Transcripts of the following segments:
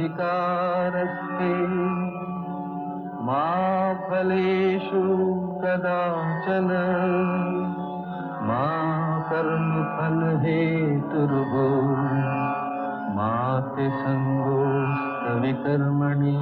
अधिकारस्ते मा फलेषु कदाचन मा कर्मफलहेतुर्भो मा ते संगोऽस्त्वविकर्मणि।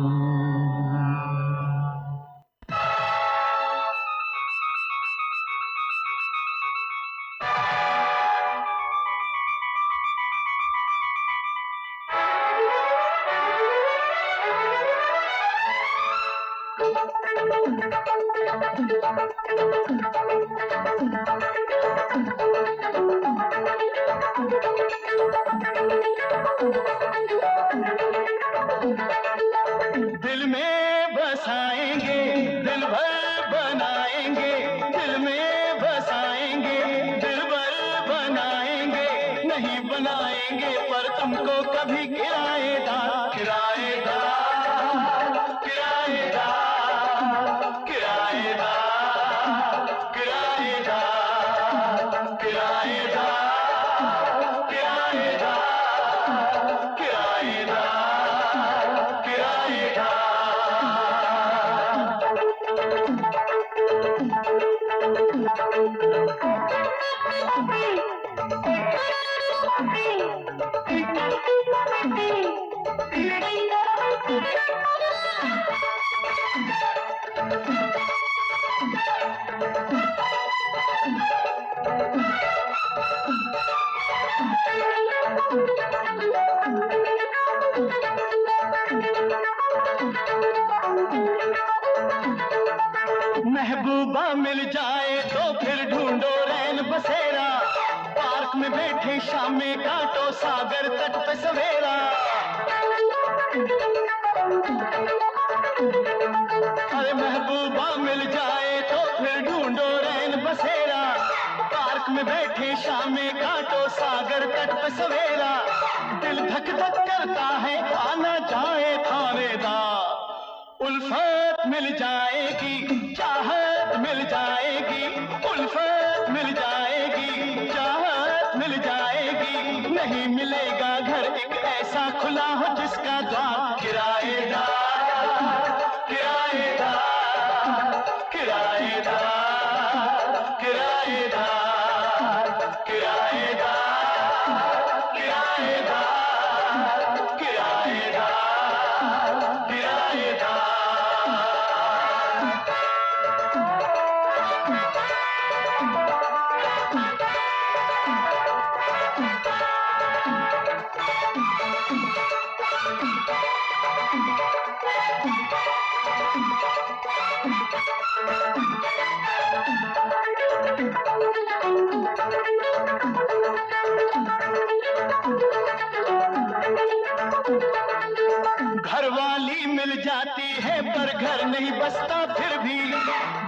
दिल में बसाएंगे, दिल भर बनाएंगे, दिल में बसाएंगे, दिल भर बनाएंगे, नहीं बनाएंगे पर तुमको कभी किराएदार, किराएदार, किराएदार, किराएदार, किराएदार, किराएदार, किराएदार, किराएदार। महबूबा मिल जाए तो फिर ढूंढो रैन बसेरा, पार्क में बैठे शाम में काटो सागर तट पे सवेरा। अरे महबूबा मिल जाए तो फिर ढूंढो रैन बसेरा, पार्क में बैठे शाम में काटो सागर तट पे सवेरा। दिल धक धक करता है आना जाए थावेदार, उल्फत मिल जाएगी, चाहत मिल जाएगी, उल्फत मिल जाएगी, चाहत मिल जाएगी, नहीं मिलेगा घर एक ऐसा खुला हो जिसका द्वार किराएदार, किराएदार, किराएदार, किराएदार, किराएदार, किराएदार, किराएदार, किराएदार। घरवाली मिल जाती है पर घर नहीं बसता फिर भी,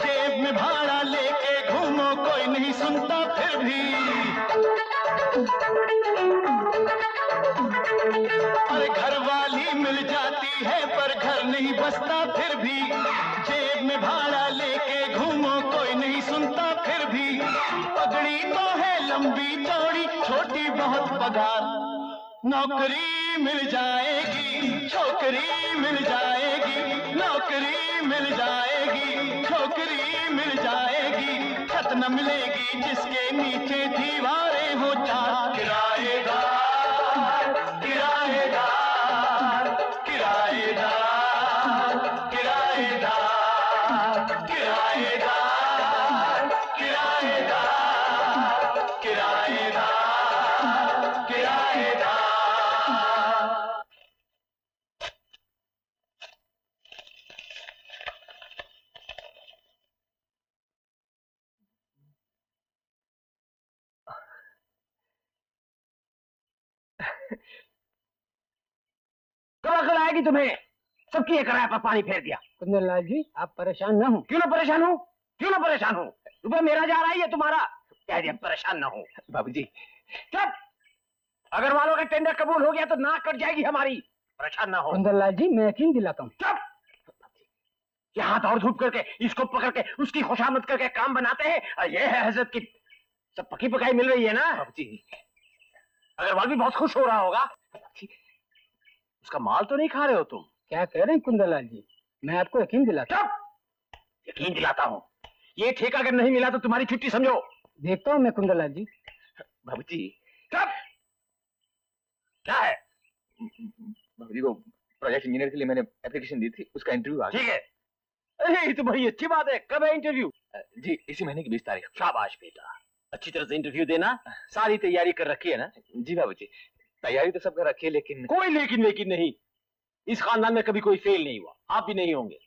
जेब में भाड़ा लेके घूमो कोई नहीं सुनता फिर भी। अरे घरवाली मिल जाती है पर घर नहीं बसता फिर भी, जेब में भाड़ा लेके घूमो कोई नहीं सुनता फिर भी। पगड़ी तो है लंबी चौड़ी छोटी बहुत पगार, नौकरी मिल जाएगी, छोकरी मिल जाएगी, नौकरी मिल जाएगी, छोकरी मिल जाएगी, छत न मिलेगी जिसके नीचे दीवारें हो चार किराएदार, किराएदार, किराएदार, किराएदार, किराएदार, किराएदार, किराएदार, किराएदार। कब अकल आएगी तुम्हें? सबकी ये किराए पर पानी फेर दिया। कुंदनलाल जी आप परेशान ना हो। क्यों ना परेशान हूँ, क्यों ना परेशान हूँ? रुपया मेरा जा रहा है ये तुम्हारा, कह दिया परेशान ना हो। बाबूजी चुप, अगर वालों का टेंडर कबूल हो गया तो नाक कट जाएगी हमारी, परेशान ना हो। कुंदनलाल जी मैं यकीन दिलाता हूँ। चुप, यहाँ दौड़ धूप करके इसको पकड़ के उसकी खुशामद करके काम बनाते हैं, ये है हजरत की सब पकी पकाई मिल रही है ना। बाबूजी अग्रवाल भी बहुत खुश हो रहा होगा। उसका माल तो नहीं खा रहे हो तुम? क्या कह रहे हैं कुंदलाल जी? मैं आपको यकीन दिलाता हूँ। चुप! यकीन दिलाता हूँ। ये ठेका अगर नहीं मिला तो तुम्हारी छुट्टी समझो। देखता हूँ मैं कुंदलाल जी। बाबूजी। चुप! क्या है? बाबूजी वो प्रोजेक्ट इंजीनियर के लिए मैंने एप्लीकेशन दी थी, उसका इंटरव्यू आ गया। ठीक है। अरे ये तो बड़ी अच्छी बात है। कब है इंटरव्यू? जी इसी महीने की 20 तारीख। शाबाश बेटा, अच्छी तरह से इंटरव्यू देना। सारी तैयारी कर रखी है ना? जी बाबूजी, तैयारी तो सब कर रखी है लेकिन कोई लेकिन वेकिन नहीं। इस खानदान में कभी कोई फेल नहीं हुआ, आप भी नहीं होंगे।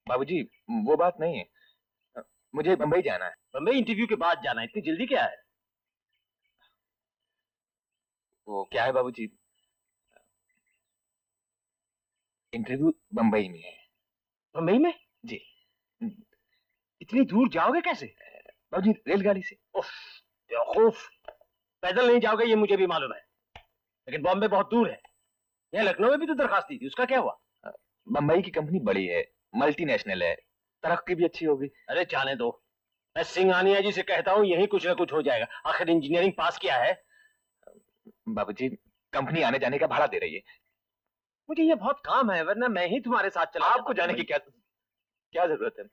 बाबूजी वो बात नहीं है, मुझे बंबई जाना है। बम्बई इंटरव्यू के बाद जाना है, इतनी जल्दी क्या है? वो क्या है बाबूजी, इंटरव्यू बंबई में है। बम्बई में? जी। इतनी दूर जाओगे कैसे? बाबूजी रेलगाड़ी से। उफ, बेवकूफ, पैदल नहीं जाओगे ये मुझे भी मालूम है, लेकिन बॉम्बे बहुत दूर है। यहाँ लखनऊ में भी तो दरखास्त दी थी, उसका क्या हुआ? बंबई की कंपनी बड़ी है, मल्टीनेशनल है, तरक्की भी अच्छी होगी। अरे जाने दो, मैं सिंघानिया जी से कहता हूँ यही कुछ ना कुछ हो जाएगा। आखिर इंजीनियरिंग पास किया है। बाबूजी कंपनी आने जाने का भाड़ा दे रही है। मुझे ये बहुत काम है, वरना मैं ही तुम्हारे साथ चला आपको जाने की क्या क्या जरूरत है?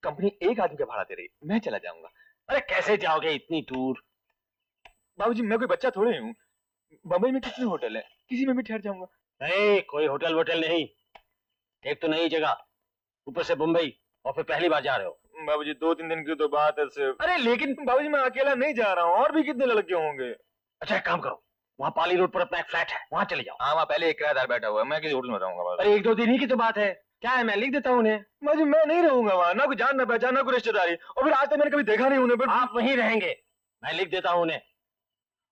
कंपनी एक आदमी का भाड़ा दे रही है, मैं चला जाऊंगा। अरे कैसे जाओगे इतनी दूर? बाबूजी मैं कोई बच्चा थोड़े हूँ, बंबई में कितने होटल है, किसी में भी ठहर जाऊंगा। नहीं, कोई होटल वोटल नहीं। एक तो नई जगह, ऊपर से मुंबई, और फिर पहली बार जा रहे हो। बाबूजी 2-3 दिन की तो बात है सिर्फ। अरे लेकिन बाबूजी मैं अकेला नहीं जा रहा हूँ, और भी कितने लड़के होंगे। अच्छा एक काम करो, वहाँ पाली रोड पर अपना एक फ्लैट है, वहाँ चले जाओ। हाँ वहाँ पहले एक किराएदार बैठा हुआ है, मैं किसी होटल में रहूंगा। अरे 1-2 दिन ही की तो बात है, क्या है मैं लिख देता हूँ उन्हें। बाबूजी मैं नहीं रहूंगा वहाँ, ना कोई जान ना पहचान ना कोई रिश्तेदारी, और फिर आज तक मैंने कभी देखा नहीं उन्हें। आप वहीं रहेंगे, मैं लिख देता हूँ उन्हें,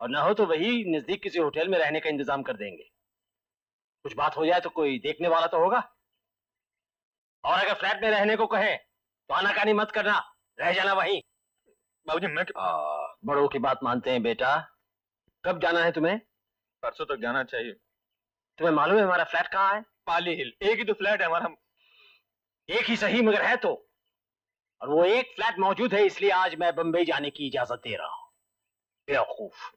और ना हो तो वही नजदीक किसी होटल में रहने का इंतजाम कर देंगे। कुछ बात हो जाए तो कोई देखने वाला तो होगा। और अगर फ्लैट में रहने को कहे तो आनाकानी मत करना, रह जाना वहीं। बाबूजी मैं बड़ों की बात मानते हैं बेटा। कब जाना है तुम्हें? परसों तक जाना चाहिए। तुम्हें मालूम है हमारा फ्लैट कहाँ है? पाली हिल, एक ही तो फ्लैट है हमारा। एक ही सही मगर है तो, और वो एक फ्लैट मौजूद है, इसलिए आज मैं बंबई जाने की इजाजत दे रहा हूँ। बेवकूफ।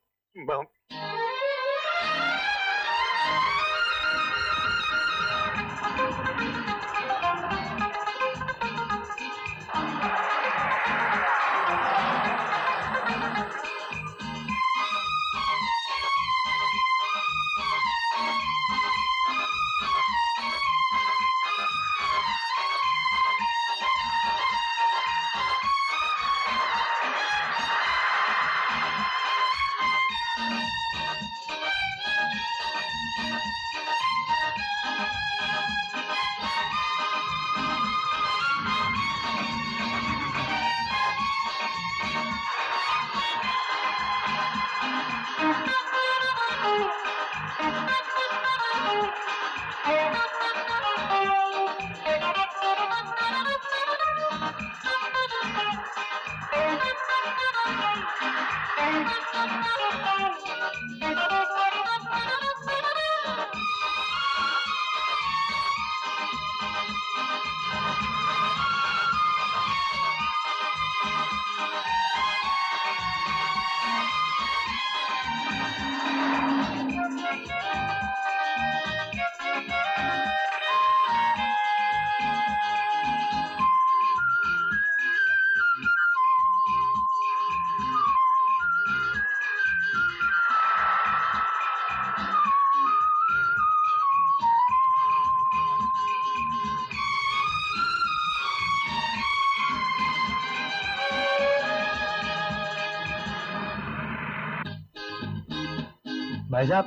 भाई साहब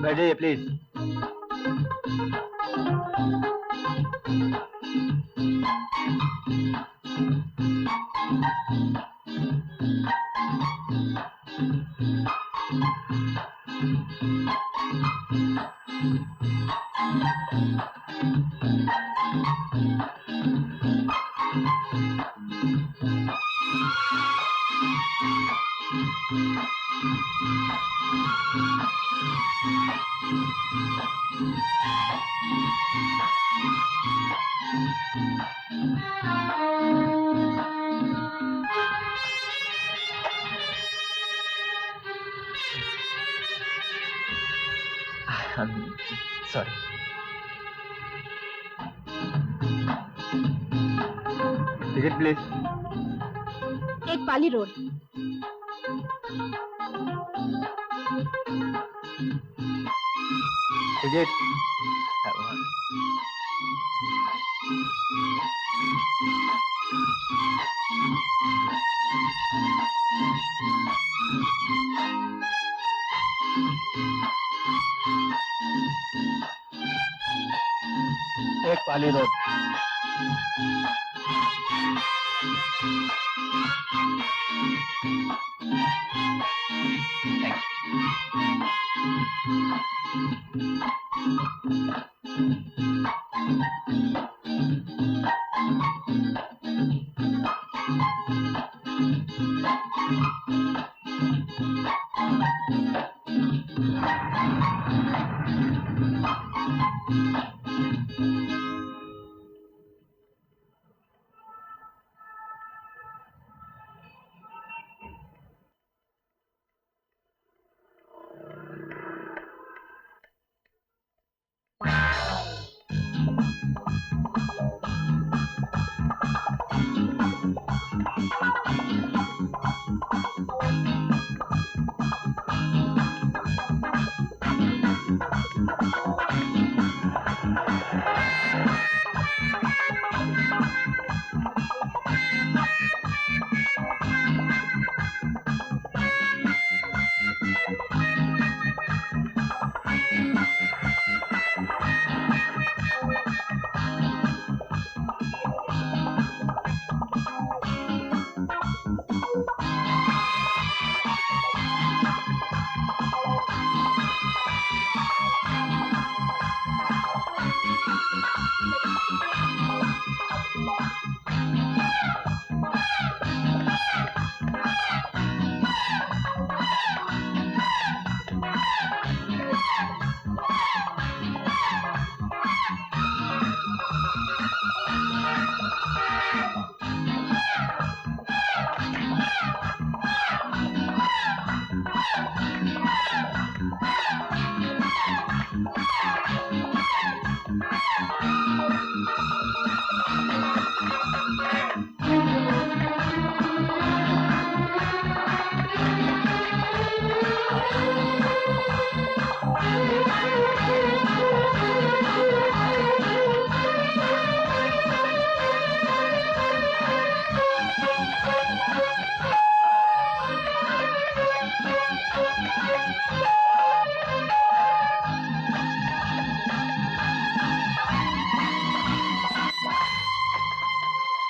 बैठ जाइए प्लीज। सॉरी। Ticket please. एक पाली रोड। टिकट। एक पाली रोड।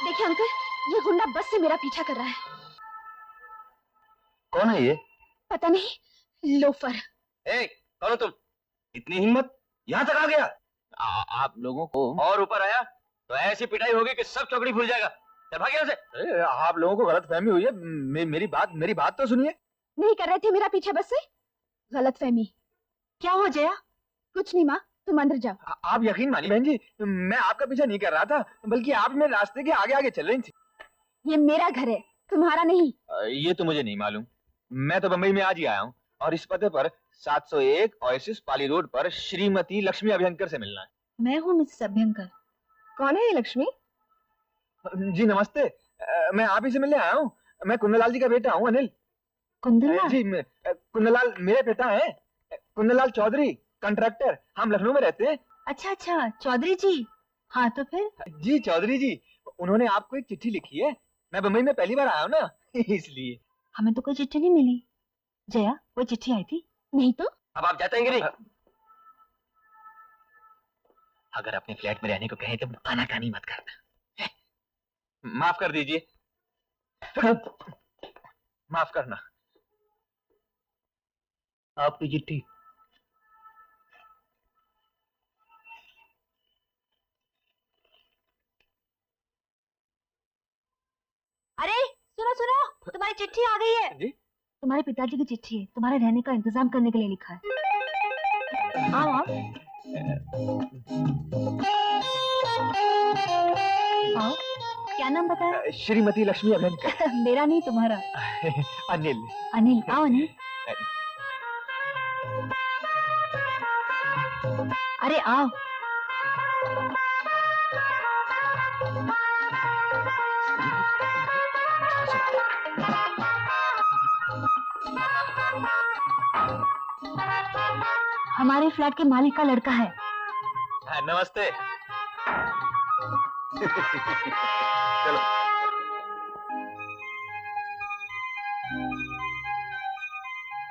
देखिए अंकल, ये गुंडा बस से मेरा पीछा कर रहा है। कौन है ये? पता नहीं, लोफर। कौन हो तुम? इतनी हिम्मत, यहाँ तक आ गया? आप लोगों को और ऊपर आया तो ऐसी पिटाई होगी कि सब चौकड़ी भूल जाएगा। चल भाग यहाँ से। आप लोगों को गलत फहमी हुई है। मेरी बात तो सुनिए। नहीं कर रहे थे मेरा पीछा बस से? गलत फहमी। क्या हो जया? कुछ नहीं माँ, तुम अंदर जाओ। आप यकीन मानिए बहन जी, मैं आपका पीछा नहीं कर रहा था, बल्कि आप मेरे रास्ते के आगे आगे चल रही थी। ये मेरा घर है, तुम्हारा नहीं। ये तो मुझे नहीं मालूम। मैं तो बम्बई में आज ही आया हूँ और इस पते पर 701 ओएसिस पाली रोड पर श्रीमती लक्ष्मी अभ्यंकर से मिलना है। मैं हूँ मिसेस अभ्यंकर। कौन है ये लक्ष्मी? जी नमस्ते। मैं आप ही से मिलने आया हूँ। मैं कुंदलाल जी का बेटा हूँ, अनिल। कुंदलाल? जी कुंदलाल मेरे पिता हैं, कुंदलाल चौधरी, कंट्रैक्टर। हम लखनऊ में रहते हैं। अच्छा अच्छा, चौधरी जी। हाँ तो फिर? जी चौधरी जी, उन्होंने आपको एक चिट्ठी लिखी है। मैं बम्बई में पहली बार आया हूँ ना, इसलिए। हमें तो कोई चिट्ठी नहीं मिली। जया, वो चिट्ठी आई थी? नहीं तो। अब आप जाते हैं कि नहीं? अगर अपने फ्लैट में रहने को कहें तो आनाकानी मत करना। माफ कर दीजिए। माफ करना। आपकी चिट्ठी। अरे सुनो सुनो, तुम्हारी चिट्ठी आ गई है। जी? तुम्हारे पिताजी की चिट्ठी है, तुम्हारे रहने का इंतजाम करने के लिए लिखा है। आओ आओ आओ। क्या नाम बताया? श्रीमती लक्ष्मी अभ्यंकर। मेरा नहीं, तुम्हारा। अनिल। अनिल। आओ अनिल। अरे आओ। हमारे फ्लैट के मालिक का लड़का है। हाँ, नमस्ते। चलो।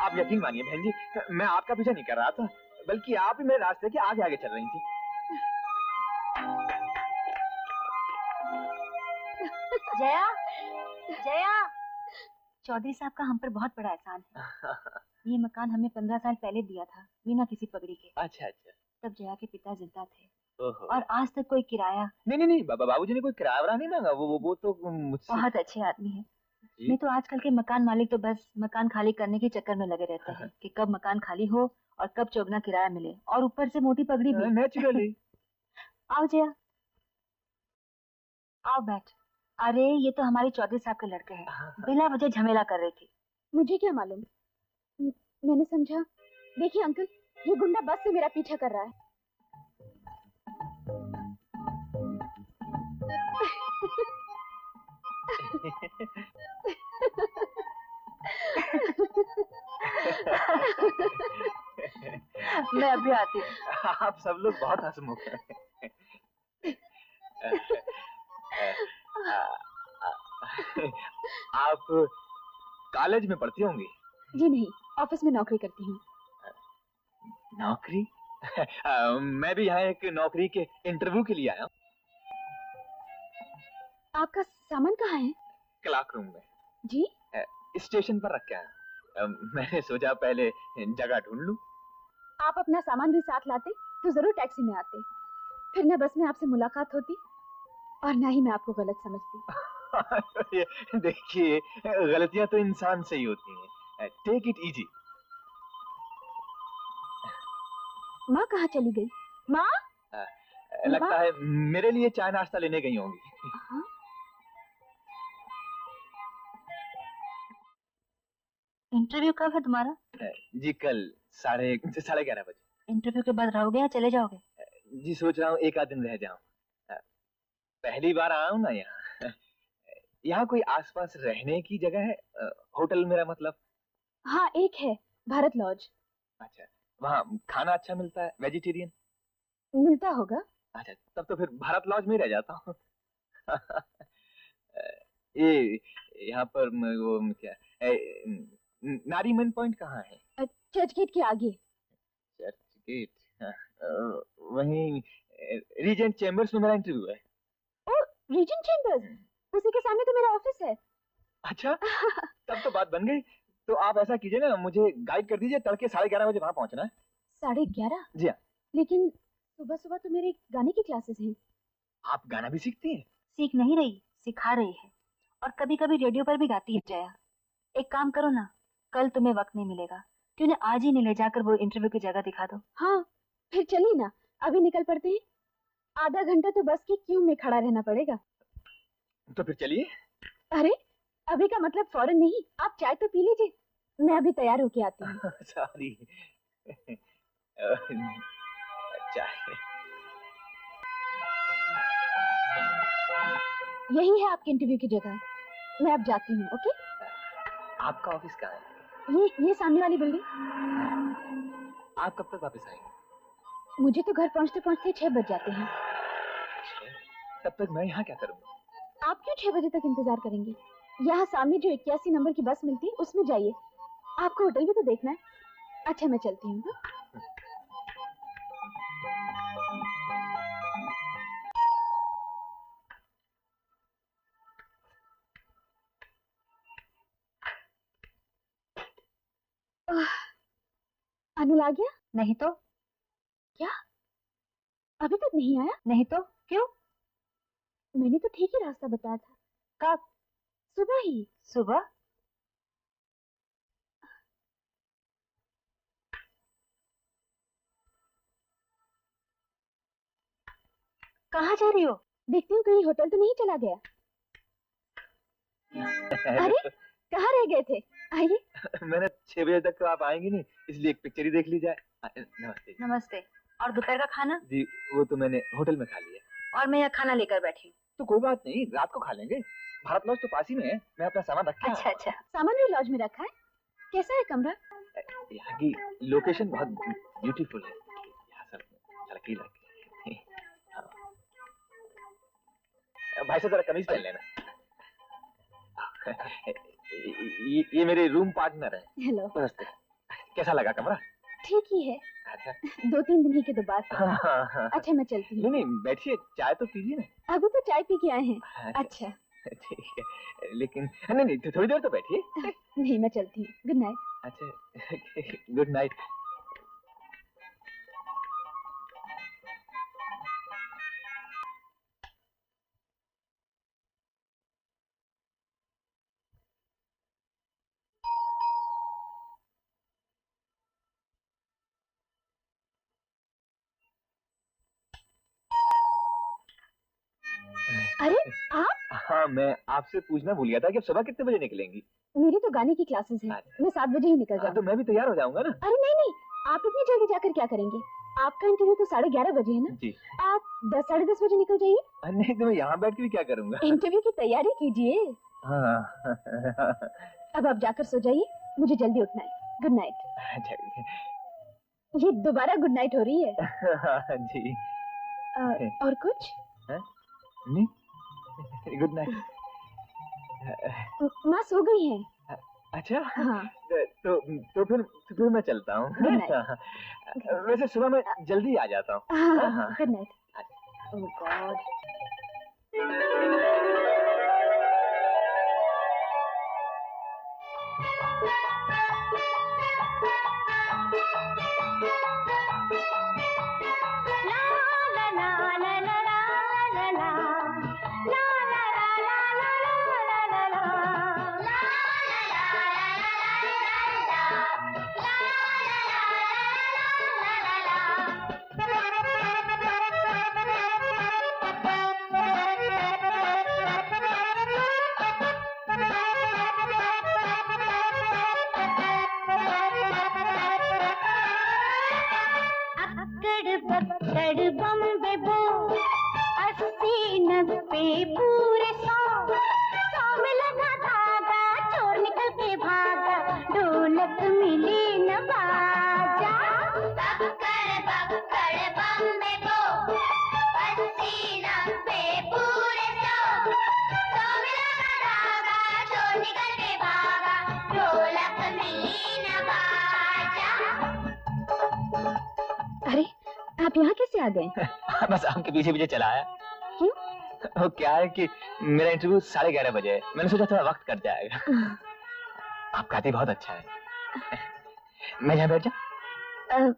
आप यकीन मानिए बहन जी, मैं आपका पीछा नहीं कर रहा था, बल्कि आप ही मेरे रास्ते के आगे आगे चल रही थी। जया, जया, चौधरी साहब का हम पर बहुत बड़ा एहसान है। ये मकान हमें 15 साल पहले दिया था, बिना किसी पगड़ी के। अच्छा अच्छा। तब जया के पिता जिंदा थे ओहो। और आज तक कोई किराया। नहीं, बाबूजी ने कोई किराया वरा नहीं मांगा, वो तो मुझसे। बहुत अच्छे आदमी है। जी। नहीं तो आजकल के मकान मालिक तो बस मकान खाली करने के चक्कर में लगे रहते हैं कि कब मकान खाली हो और कब चौगना किराया मिले, और ऊपर से मोटी पगड़ी भी। नेचुरली। आओ जया, आओ बैठ। अरे ये तो हमारे चौधरी साहब के लड़के हैं, बिना वजह झमेला कर रही थी। मुझे क्या मालूम, मैंने समझा। देखिए अंकल, ये गुंडा बस से मेरा पीछा कर रहा है। मैं अभी आती हूँ। आप सब लोग बहुत हंसमुख हैं। आप कॉलेज में पढ़ती होंगी? जी नहीं, ऑफिस में नौकरी करती हूँ। नौकरी? मैं भी यहाँ एक नौकरी के इंटरव्यू के लिए आया हूँ। आपका सामान कहाँ है? क्लास रूम में। जी? स्टेशन पर रख के आया। मैंने सोचा पहले जगह ढूंढ लूं। आप अपना सामान भी साथ लाते तो जरूर टैक्सी में आते, फिर न बस में आपसे मुलाकात होती और ना ही मैं आपको गलत समझती। ये देखिए, गलतियां तो इंसान से ही होती हैं। Take it easy. माँ कहाँ चली गई? माँ? लगता है मेरे लिए चाय नाश्ता लेने गई होंगी। हाँ? इंटरव्यू कब है तुम्हारा? जी कल 11:30 बजे। इंटरव्यू के बाद रहोगे या चले जाओगे? जी सोच रहा हूँ एक आध दिन रह जाऊं। पहली बार आया हूँ ना यहाँ। यहाँ कोई आसपास रहने की जगह है? होटल मेरा मतलब। हाँ एक है, भारत लॉज। अच्छा, वहाँ खाना अच्छा मिलता है? वेजिटेरियन मिलता होगा। अच्छा, तब तो फिर भारत लॉज में ही रह जाता हूँ। ये यहाँ पर वो क्या नारीमन पॉइंट कहाँ है? चर्च गेट के आगे। चर्च गेट? वहीं रीजेंट चेम्बर्स में मेरा इंटरव्यू है। ओ, रीजेंट चेम्बर्स, उसी के सामने तो मेरा ऑफिस है। अच्छा, तब तो बात बन गई। तो आप ऐसा कीजिए ना, मुझे गाइड कर दीजिए, तड़के 11:30 बजे वहाँ पहुँचना है। 11:30? जी हाँ। लेकिन सुबह सुबह तो मेरे गाने की क्लासेस हैं। आप गाना भी सीखती हैं? सीख नहीं रही, सिखा रही है, और कभी कभी रेडियो पर भी गाती है जया। एक काम करो ना, कल तुम्हें वक्त नहीं मिलेगा, क्यों ना आज ही नहीं ले जाकर वो इंटरव्यू की जगह दिखा दो। हाँ फिर चलिए ना, अभी निकल पड़ते हैं। आधा घंटा तो बस की क्यू में खड़ा रहना पड़ेगा। तो फिर चलिए। अरे अभी का मतलब फौरन नहीं, आप चाय तो पी लीजिए, मैं अभी तैयार होके आती हूँ। सॉरी। चाय। यही है आपके इंटरव्यू की जगह, मैं अब जाती हूँ। ओके? आपका ऑफिस कहाँ है? ये सामने वाली बिल्डिंग। आप कब तक वापस आएंगे? मुझे तो घर पहुँचते पहुँचते 6 बज जाते हैं। तब तक मैं यहाँ क्या करूँगा? आप क्यों 6 बजे तक इंतजार करेंगे? यहाँ सामने जो 81 नंबर की बस मिलती है उसमें जाइए, आपको होटल भी तो देखना है। अच्छा मैं चलती हूँ। अनिल आ गया? नहीं तो क्या अभी तक नहीं आया? नहीं तो क्यों? मैंने तो ठीक ही रास्ता बताया था। कब? सुबह ही। सुबह? कहाँ जा रही हो? देखती हूँ कहीं होटल तो नहीं चला गया। अरे कहाँ रह गए थे? आइए। मैंने 6 बजे तक तो आप आएंगी नहीं, इसलिए एक पिक्चर ही देख ली जाए। नमस्ते। नमस्ते। और दोपहर का खाना? जी वो तो मैंने होटल में खा लिया। और मैं यहाँ खाना लेकर बैठी हूँ। तो कोई बात नहीं, रात को खा लेंगे। भारत लॉज तो पास ही में है, मैं अपना सामान रखा। अच्छा अच्छा, सामान भी लॉज में रखा है? कैसा है कमरा? यहाँ की लोकेशन बहुत ब्यूटीफुल है, यहाँ सब लड़की भाई साहब जरा कमीज पहन लेना। ये मेरे रूम पार्टनर है। हेलो। नमस्ते। कैसा लगा कमरा? ठीक ही है। अच्छा। 2-3 दिन ही के तो बात है। हाँ। अच्छा मैं चलती हूँ। नहीं बैठिए, चाय तो पीजिए ना। अभी तो चाय पी के आए हैं। अच्छा ठीक है, लेकिन नहीं थोड़ी देर तो बैठिए। नहीं मैं चलती हूँ। Good night. अच्छा गुड नाइट। अरे आप? हाँ मैं आपसे पूछना भूल गया था कि आप सुबह कितने बजे निकलेंगी? मेरी तो गाने की क्लासेस हैं। मैं 7 बजे ही निकल हाँ, जाऊँ। तो मैं भी तैयार हो जाऊंगा ना। अरे नहीं, आप इतनी जल्दी जाकर क्या करेंगे? आपका इंटरव्यू तो 11:30 बजे है ना? जी। आप 10-10:30 बजे निकल जाइए। नहीं तो मैं यहाँ बैठ के भी क्या करूंगा? इंटरव्यू की तैयारी कीजिए। हाँ। अब आप जाकर सो जाइए, मुझे जल्दी उठना है। Good night. अच्छा। ये दोबारा गुड नाइट हो रही है? जी। और कुछ? नहीं, गुड नाइट। माँ सो गई हैं। अच्छा हाँ। तो फिर मैं चलता हूँ। Good night. वैसे सुबह मैं जल्दी आ जाता हूँ। हाँ, गुड नाइट। ओह गॉड। पकड़ बम्बे बो 80-90 पूरे 100 में लगा धागा चोर निकल के भागा ढोलक मिली न बाजा। पकड़ बम्बे बो 80-90 पूरे 100 में लगा धागा चोर निकल के भागा ढोलक मिली न बाजा। अरे आप यहाँ कैसे आ गए? बस आपके पीछे पीछे चला आया। क्यों? वो क्या है कि मेरा इंटरव्यू 11:30 बजे है, मैंने सोचा थोड़ा वक्त कट जाएगा। आप गाती बहुत अच्छा है। मैं यहाँ बैठ जाऊँ?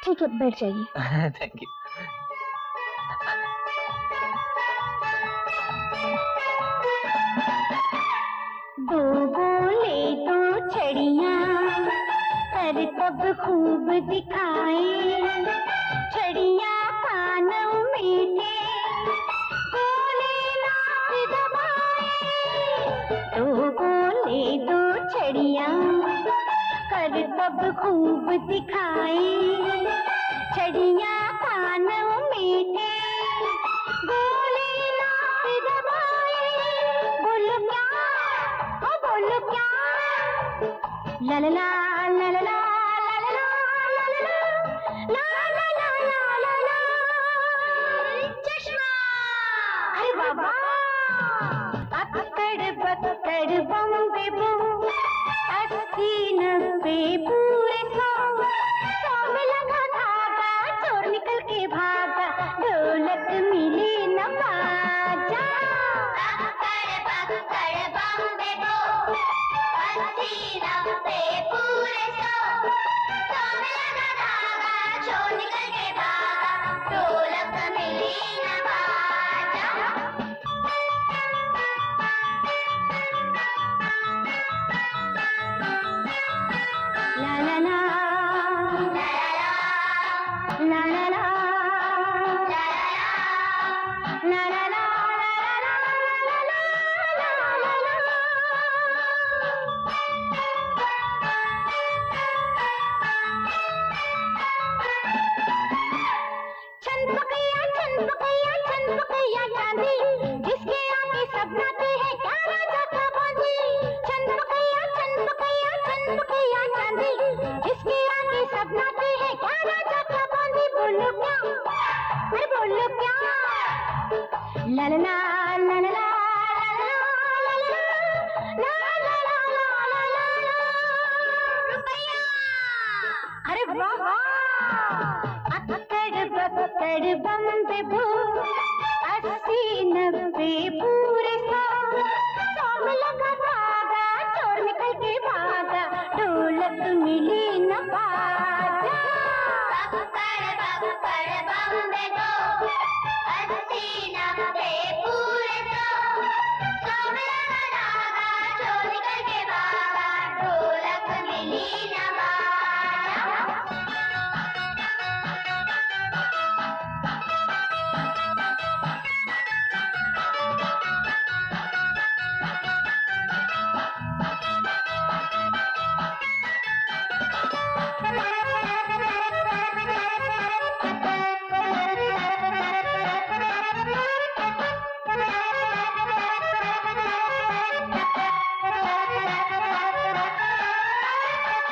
ठीक है बैठ जाइए। Thank you. दो बोले दो छड़ियाँ कर तब खूब दिखाए छड़ियाँ कानों मीठे बोले नाक दबाए। दो बोले दो छड़ियाँ कर तब खूब दिखाए छड़ियाँ कानों मीठे बोले नाक दबाए। बोलो क्या, ओ बोलो क्या, ला ला ला ला ला ला पकड़ बम्बे बो 80-90 पूरे 100 में लगा धागा चोर निकल के भागा ढोलक मिली न बाजा। पकड़ बम्बे बो 80-90 पूरे 100 में लगा धागा चोर बोलो क्या ला ला ला ला ला ला अरे वाह वाह अक्कड़ बक्कड़ बम्बे बू 80-90 पूरे 100 में लगा धागा चोर निकल के भागा ढोलक मिली न बाजा अक्कड़ बक्कड़ बम्बे बू 80-90 पूरे 100 में लगा धागा चोर निकल के भागा ढोलक मिली न बाजा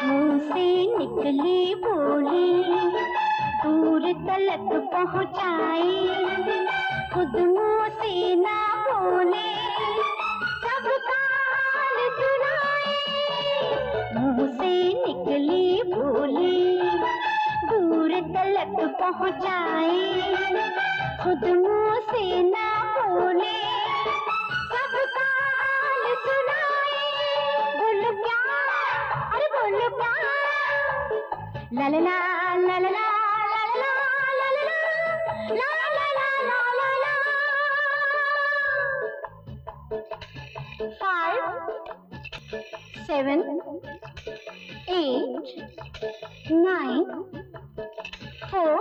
मुंह से निकली बोली दूर तलक पहुंचाई खुद मुंह से ना बोले सब कान सुनाए मुंह से निकली बोली दूर तलक पहुंचाई खुद मुंह से ना बोले सब कान सुनाए बोलो क्या अरे बोलो क्या ला ला ला ला ला ला ला ला ला ला ला ला ला 5 7 8 9 4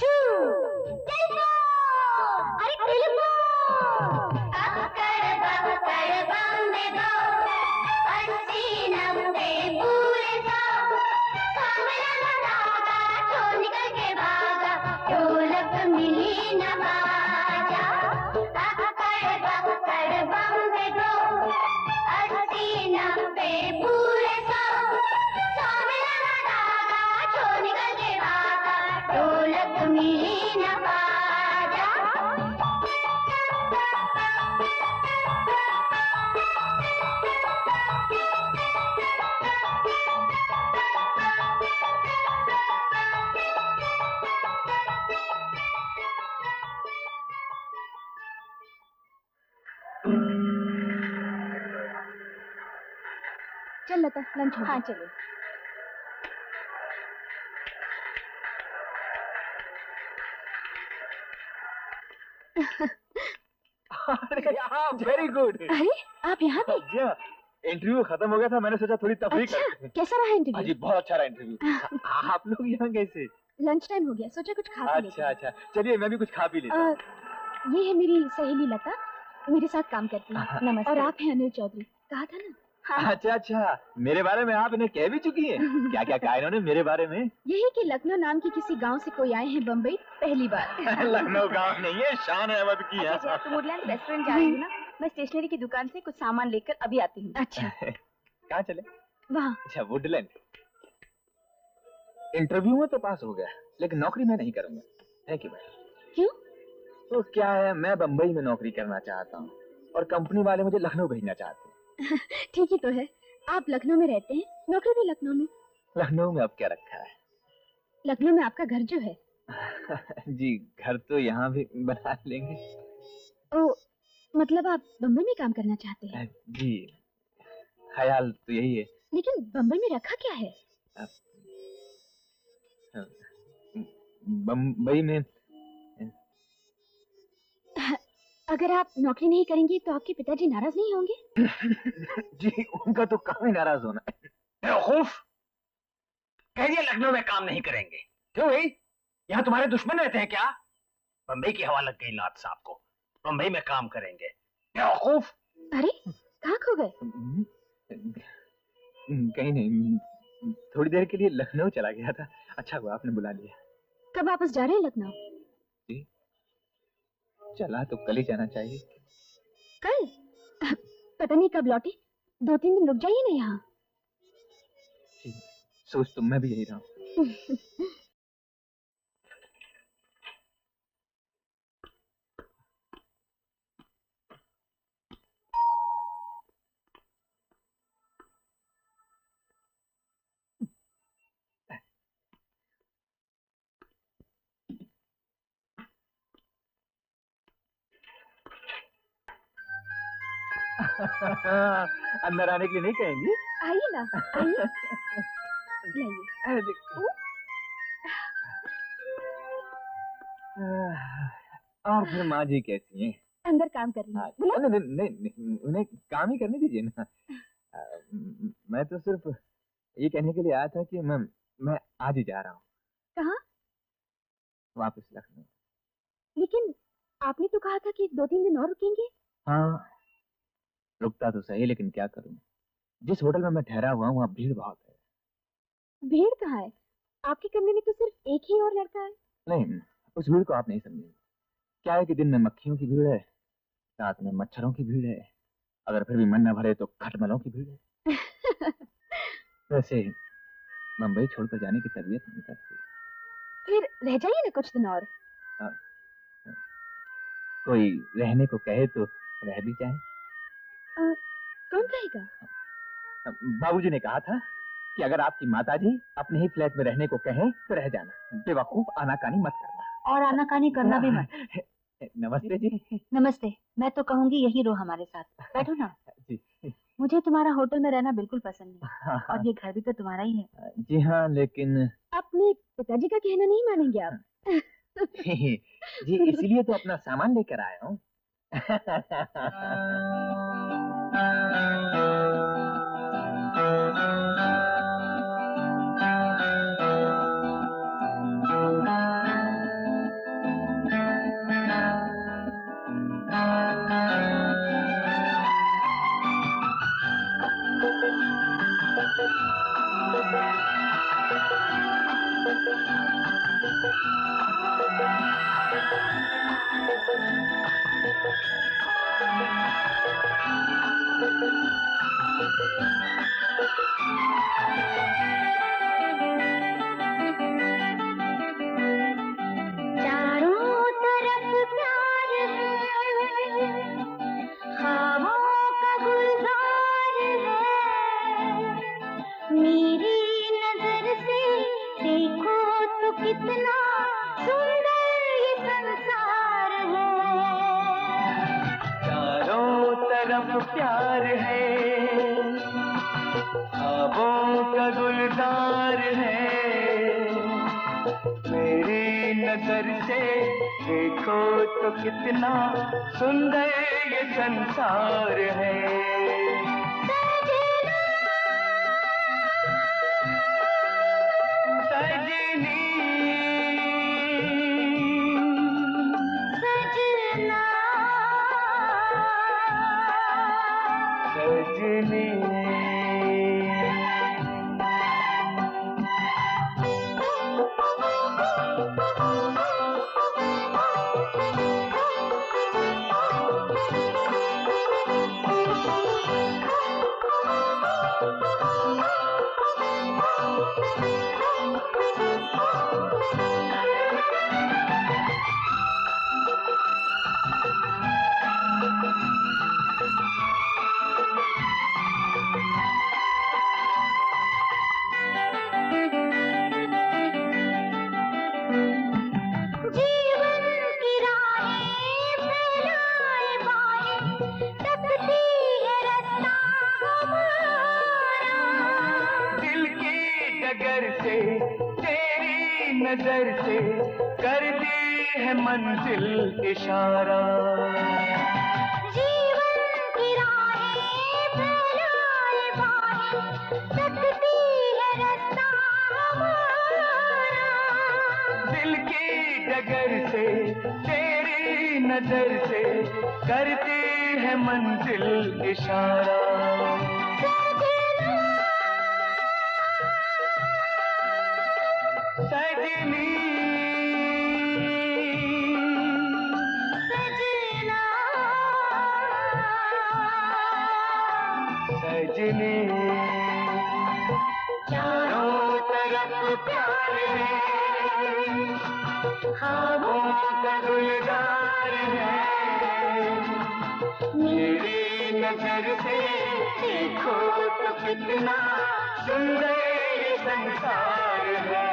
2 अरे टेलीफोन अक्कड़ बक्कड़ बम्बे दो 80-90 पूरे 100 में लगा धागा चोर निकल के भागा ढोलक मिली न बाजा अक्कड़ बक्कड़ बम्बे दो 80-90 पूरे 100 में लगा धागा चोर निकल के भागा ढोलक मिली न बाजा चल लता लंच हाँ चलो अरे हाँ, वेरी गुड। अरे आप यहाँ पे जी हाँ, इंटरव्यू खत्म हो गया था, मैंने सोचा थोड़ी तफरीह अच्छा करते हैं। कैसा रहा इंटरव्यू जी बहुत अच्छा रहा इंटरव्यू। आप लोग यहाँ कैसे? लंच टाइम हो गया सोचा कुछ खा पी लेते अच्छा अच्छा, चलिए मैं भी कुछ खा पी लेता हूँ। हैं। ये है मेरी सहेली लता मेरे साथ काम करती है नमस्ते और आप हैं अनिल चौधरी कहा था ना हाँ। अच्छा अच्छा, मेरे बारे में आप इन्हें कह भी चुकी हैं? क्या क्या कहा इन्होंने मेरे बारे में? यही कि लखनऊ नाम के किसी गांव से कोई आए हैं बम्बई पहली बार। लखनऊ गांव नहीं है, शान अहमद की है। अच्छा तुम वुडलैंड रेस्टोरेंट जा रही हो ना मैं स्टेशनरी की दुकान से कुछ सामान लेकर अभी आती हूँ। अच्छा कहाँ चले? वहाँ अच्छा वुडलैंड। इंटरव्यू में तो पास हो गया, लेकिन नौकरी मैं नहीं करूंगा। थैंक यू भाई। क्यों? तो क्या है, मैं बम्बई में नौकरी करना चाहता हूँ और कंपनी वाले मुझे लखनऊ भेजना चाहते हैं। ठीक ही तो है, आप लखनऊ में रहते हैं नौकरी भी लखनऊ में। लखनऊ में अब क्या रखा है? लखनऊ में आपका घर जो है। जी घर तो यहाँ भी बना लेंगे। ओ मतलब आप बम्बई में काम करना चाहते हैं? जी ख्याल तो यही है। लेकिन बम्बई में रखा क्या है? बम्बई में अगर आप नौकरी नहीं करेंगे तो आपके पिताजी नाराज नहीं होंगे? जी उनका तो काम ही नाराज होना है। बेवकूफ, कह दिया लखनऊ में काम नहीं करेंगे। क्यों भाई, यहाँ तुम्हारे दुश्मन रहते हैं क्या? बम्बई की हवा लग गई लाट साहब को, बम्बई में काम करेंगे। बेवकूफ। अरे कहाँ खो गए? कहीं नहीं, थोड़ी देर के लिए लखनऊ चला गया था। अच्छा हुआ आपने बुला लिया। कब वापस जा रहे हैं लखनऊ? जी चला तो कल ही जाना चाहिए। कल? पता नहीं कब लौटे, 2-3 दिन रुक जाइए ना यहाँ। सोच तो मैं भी यही रहा हूँ। अंदर आने के लिए नहीं कहेंगी? आइए ना, आइए। लाइए। और फिर माँ जी कैसी हैं? अंदर काम कर रही हाँ, हैं। बुला? नहीं, नहीं, नहीं, उन्हें काम ही करने दीजिए ना। मैं तो सिर्फ ये कहने के लिए आया था कि मैं आज ही जा रहा हूँ कहाँ? वापस लखनऊ। लेकिन आपने तो कहा था कि 2-3 दिन और रुकेंगे। हाँ, रुकता तो सही, लेकिन क्या करूँ, जिस होटल में मैं ठहरा हुआ हूँ वहाँ भीड़ बहुत है। भीड़ कहाँ है? आपके कमरे में तो सिर्फ एक ही और लड़का है। नहीं, उस भीड़ को आप नहीं समझेंगे। क्या है कि दिन में मक्खियों की भीड़ है, रात में मच्छरों की भीड़ है, अगर फिर भी मन न भरे तो खटमलों की भीड़ है। वैसे मुंबई छोड़कर जाने की तबीयत नहीं करती। फिर रह जाइए ना कुछ दिन और। कोई रहने को कहे तो रह भी जाए। कौन कहेगा? बाबूजी ने कहा था कि अगर आपकी माताजी अपने ही फ्लैट में रहने को कहें तो रह जाना, बेवकूफ आनाकानी मत करना। और आनाकानी करना भी मत। नमस्ते जी। नमस्ते। मैं तो कहूंगी यही रहो हमारे साथ। बैठो ना। जी मुझे तुम्हारा होटल में रहना बिल्कुल पसंद नहीं, और ये घर भी तो तुम्हारा ही है। जी हाँ, लेकिन अपने पिताजी का कहना नहीं मानेंगे आप। जी इसीलिए तो अपना सामान लेकर आया हूँ। प्यार है, ख्वाबों का गुलजार है, मेरी नजर से देखो तो कितना सुंदर ये संसार है। सजनी सजनी नजर से कर दी है मंजिल इशारा। जीवन की राहें फैलाए बाहें सकती है रास्ता हमारा। दिल की डगर से तेरी नजर से करती है मंजिल इशारा। सजनी सजना सजनी चारों तरफ प्यार है, ख्वाबों का गुलजार है, मेरी नजर से देखो तो कितना सुंदर ये संसार है।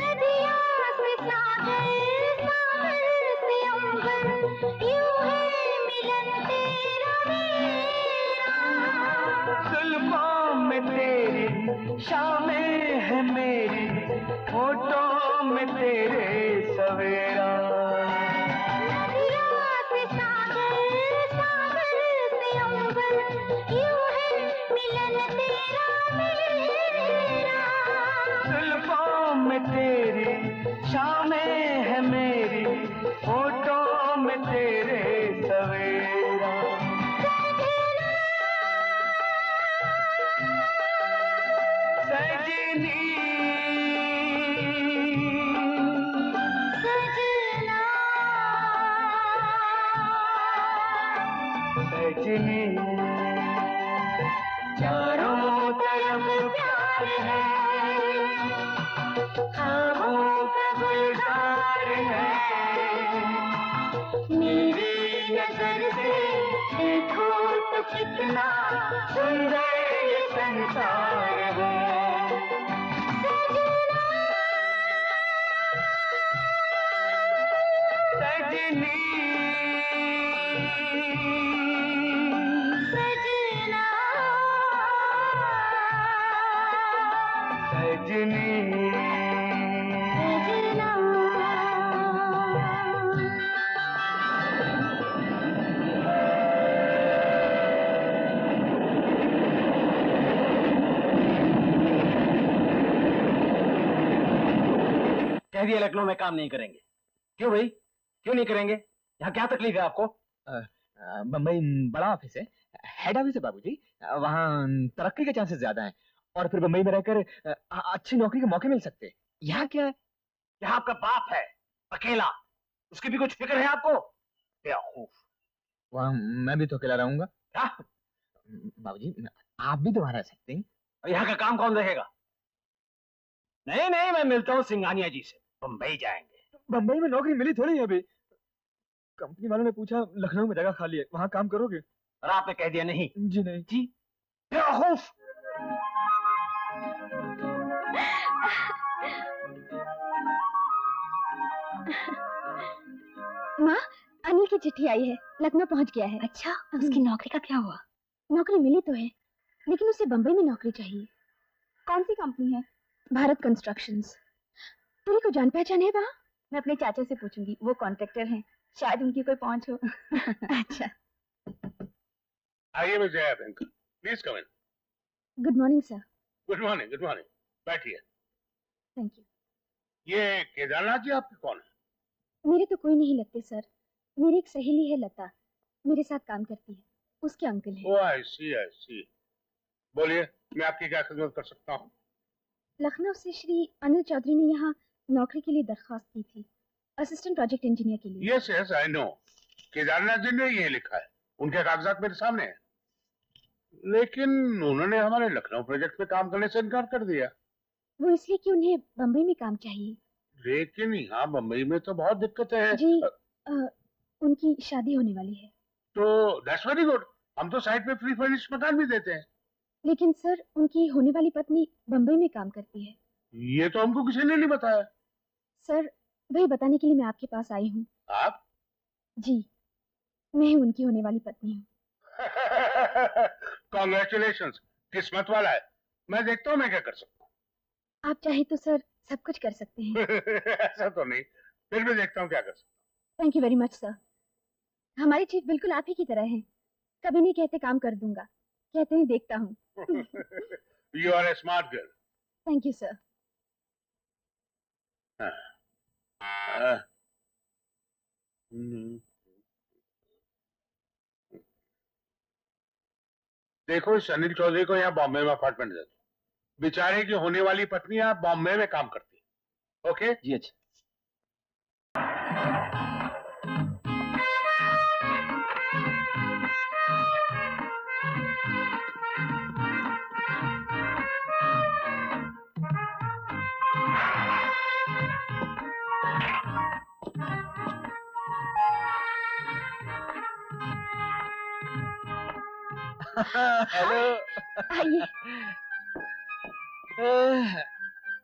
नदियाँ से सागर, सागर से अंबर, यूं है मिलन तेरा मेरा। जुल्फों में तेरी शामें है मेरी, होठों में तेरे सवेरा। नदियाँ से सागर, सागर से अंबर, यूं है मिलन तेरा मेरा। जुल्फों में तेरी शामें है मेरी, होठों में तेरे सवेरा। सजनी सजना सजनी, चारों तरफ प्यार है, ख्वाबों का गुलजार है। मेरी नजर से देखो तो कितना सुंदर ये संसार है। सजनी सजना सजनी सजना। कह दिया लखनऊ में काम नहीं करेंगे। क्यों भाई, क्यों नहीं करेंगे? यहाँ क्या तकलीफ है आपको? बम्बई बड़ा ऑफिस है, हेड ऑफिस है बाबूजी। वहाँ तरक्की के चांसेस ज्यादा हैं और फिर बम्बई में रहकर अच्छी नौकरी के मौके मिल सकते हैं। यहाँ क्या है? यहाँ आपका बाप है अकेला, उसकी भी कुछ फिक्र है आपको? बेवकूफ। वहाँ मैं भी तो अकेला रहूंगा। क्या? बाबूजी आप भी तो वहाँ रह सकते हैं। और यहाँ का काम कौन देखेगा? नहीं नहीं, मैं मिलता हूँ सिंघानिया जी से, बम्बई जाएंगे। बम्बई में नौकरी मिली थोड़ी है अभी। कंपनी वालों ने पूछा लखनऊ में जगह खाली है, वहाँ काम करोगे? और आपने कह दिया नहीं? जी नहीं। जी बेवकूफ। माँ, अनिल की चिट्ठी आई है, लखनऊ पहुंच गया है। अच्छा, उसकी नौकरी का क्या हुआ? नौकरी मिली तो है, लेकिन उसे बम्बई में नौकरी चाहिए। कौन सी कंपनी है? भारत कंस्ट्रक्शंस। तुम को जान पहचान है वहाँ? मैं अपने चाचा से पूछूंगी, वो कॉन्ट्रैक्टर हैं, शायद उनकी कोई पहुंच हो। अच्छा। आइए Miss Jaya uncle, please come in. Good morning sir. Good morning, good morning. बैठिए। Thank you. ये केदारनाथ जी आपके कौन है? मेरे तो कोई नहीं लगते सर, मेरी एक सहेली है लता, मेरे साथ काम करती है, उसके अंकल है। ओह आई सी, आई सी। बोलिए, मैं आपकी क्या खिदमत कर सकता हूँ? लखनऊ से श्री अनिल चौधरी ने यहाँ नौकरी के लिए दरख्वास्त की थी, असिस्टेंट प्रोजेक्ट इंजीनियर के लिए। Yes yes I know, Kedarnath ji ने ये लिखा है, उनके कागजात मेरे सामने हैं। लेकिन उन्होंने हमारे लखनऊ प्रोजेक्ट पे काम करने से इनकार कर दिया। वो इसलिए कि उन्हें बम्बई में काम चाहिए। लेकिन यहाँ बम्बई में तो बहुत दिक्कतें हैं। जी उनकी शादी होने वाली है। तो दैट्स वेरी गुड, हम तो साइड पे फ्री फर्निश्ड मकान भी देते हैं। लेकिन सर उनकी होने वाली पत्नी बम्बई में काम करती है। ये तो हमको किसी ने नहीं बताया। सर वही बताने के लिए मैं आपके पास आई हूँ। आप? जी, मैं ही उनकी होने वाली पत्नी हूँ। कॉन्ग्रेचुलेशंस, किस्मत वाला है। मैं देखता हूँ मैं क्या कर सकता हूँ। आप चाहे तो सर सब कुछ कर सकते हैं। ऐसा तो नहीं, फिर भी देखता हूँ क्या कर सकता thank you very much sir. हमारी चीफ बिल्कुल आप ही की तरह है, कभी नहीं कहते काम कर दूंगा, कहते हैं देखता हूँ। हूँ। You are a smart girl. Thank you sir. देखो इस अनिल चौधरी को यहाँ बॉम्बे में अपार्टमेंट दे दो, बेचारे की होने वाली पत्नी यहाँ बॉम्बे में काम करती है। ओके जी अच्छा। हेलो। आइए।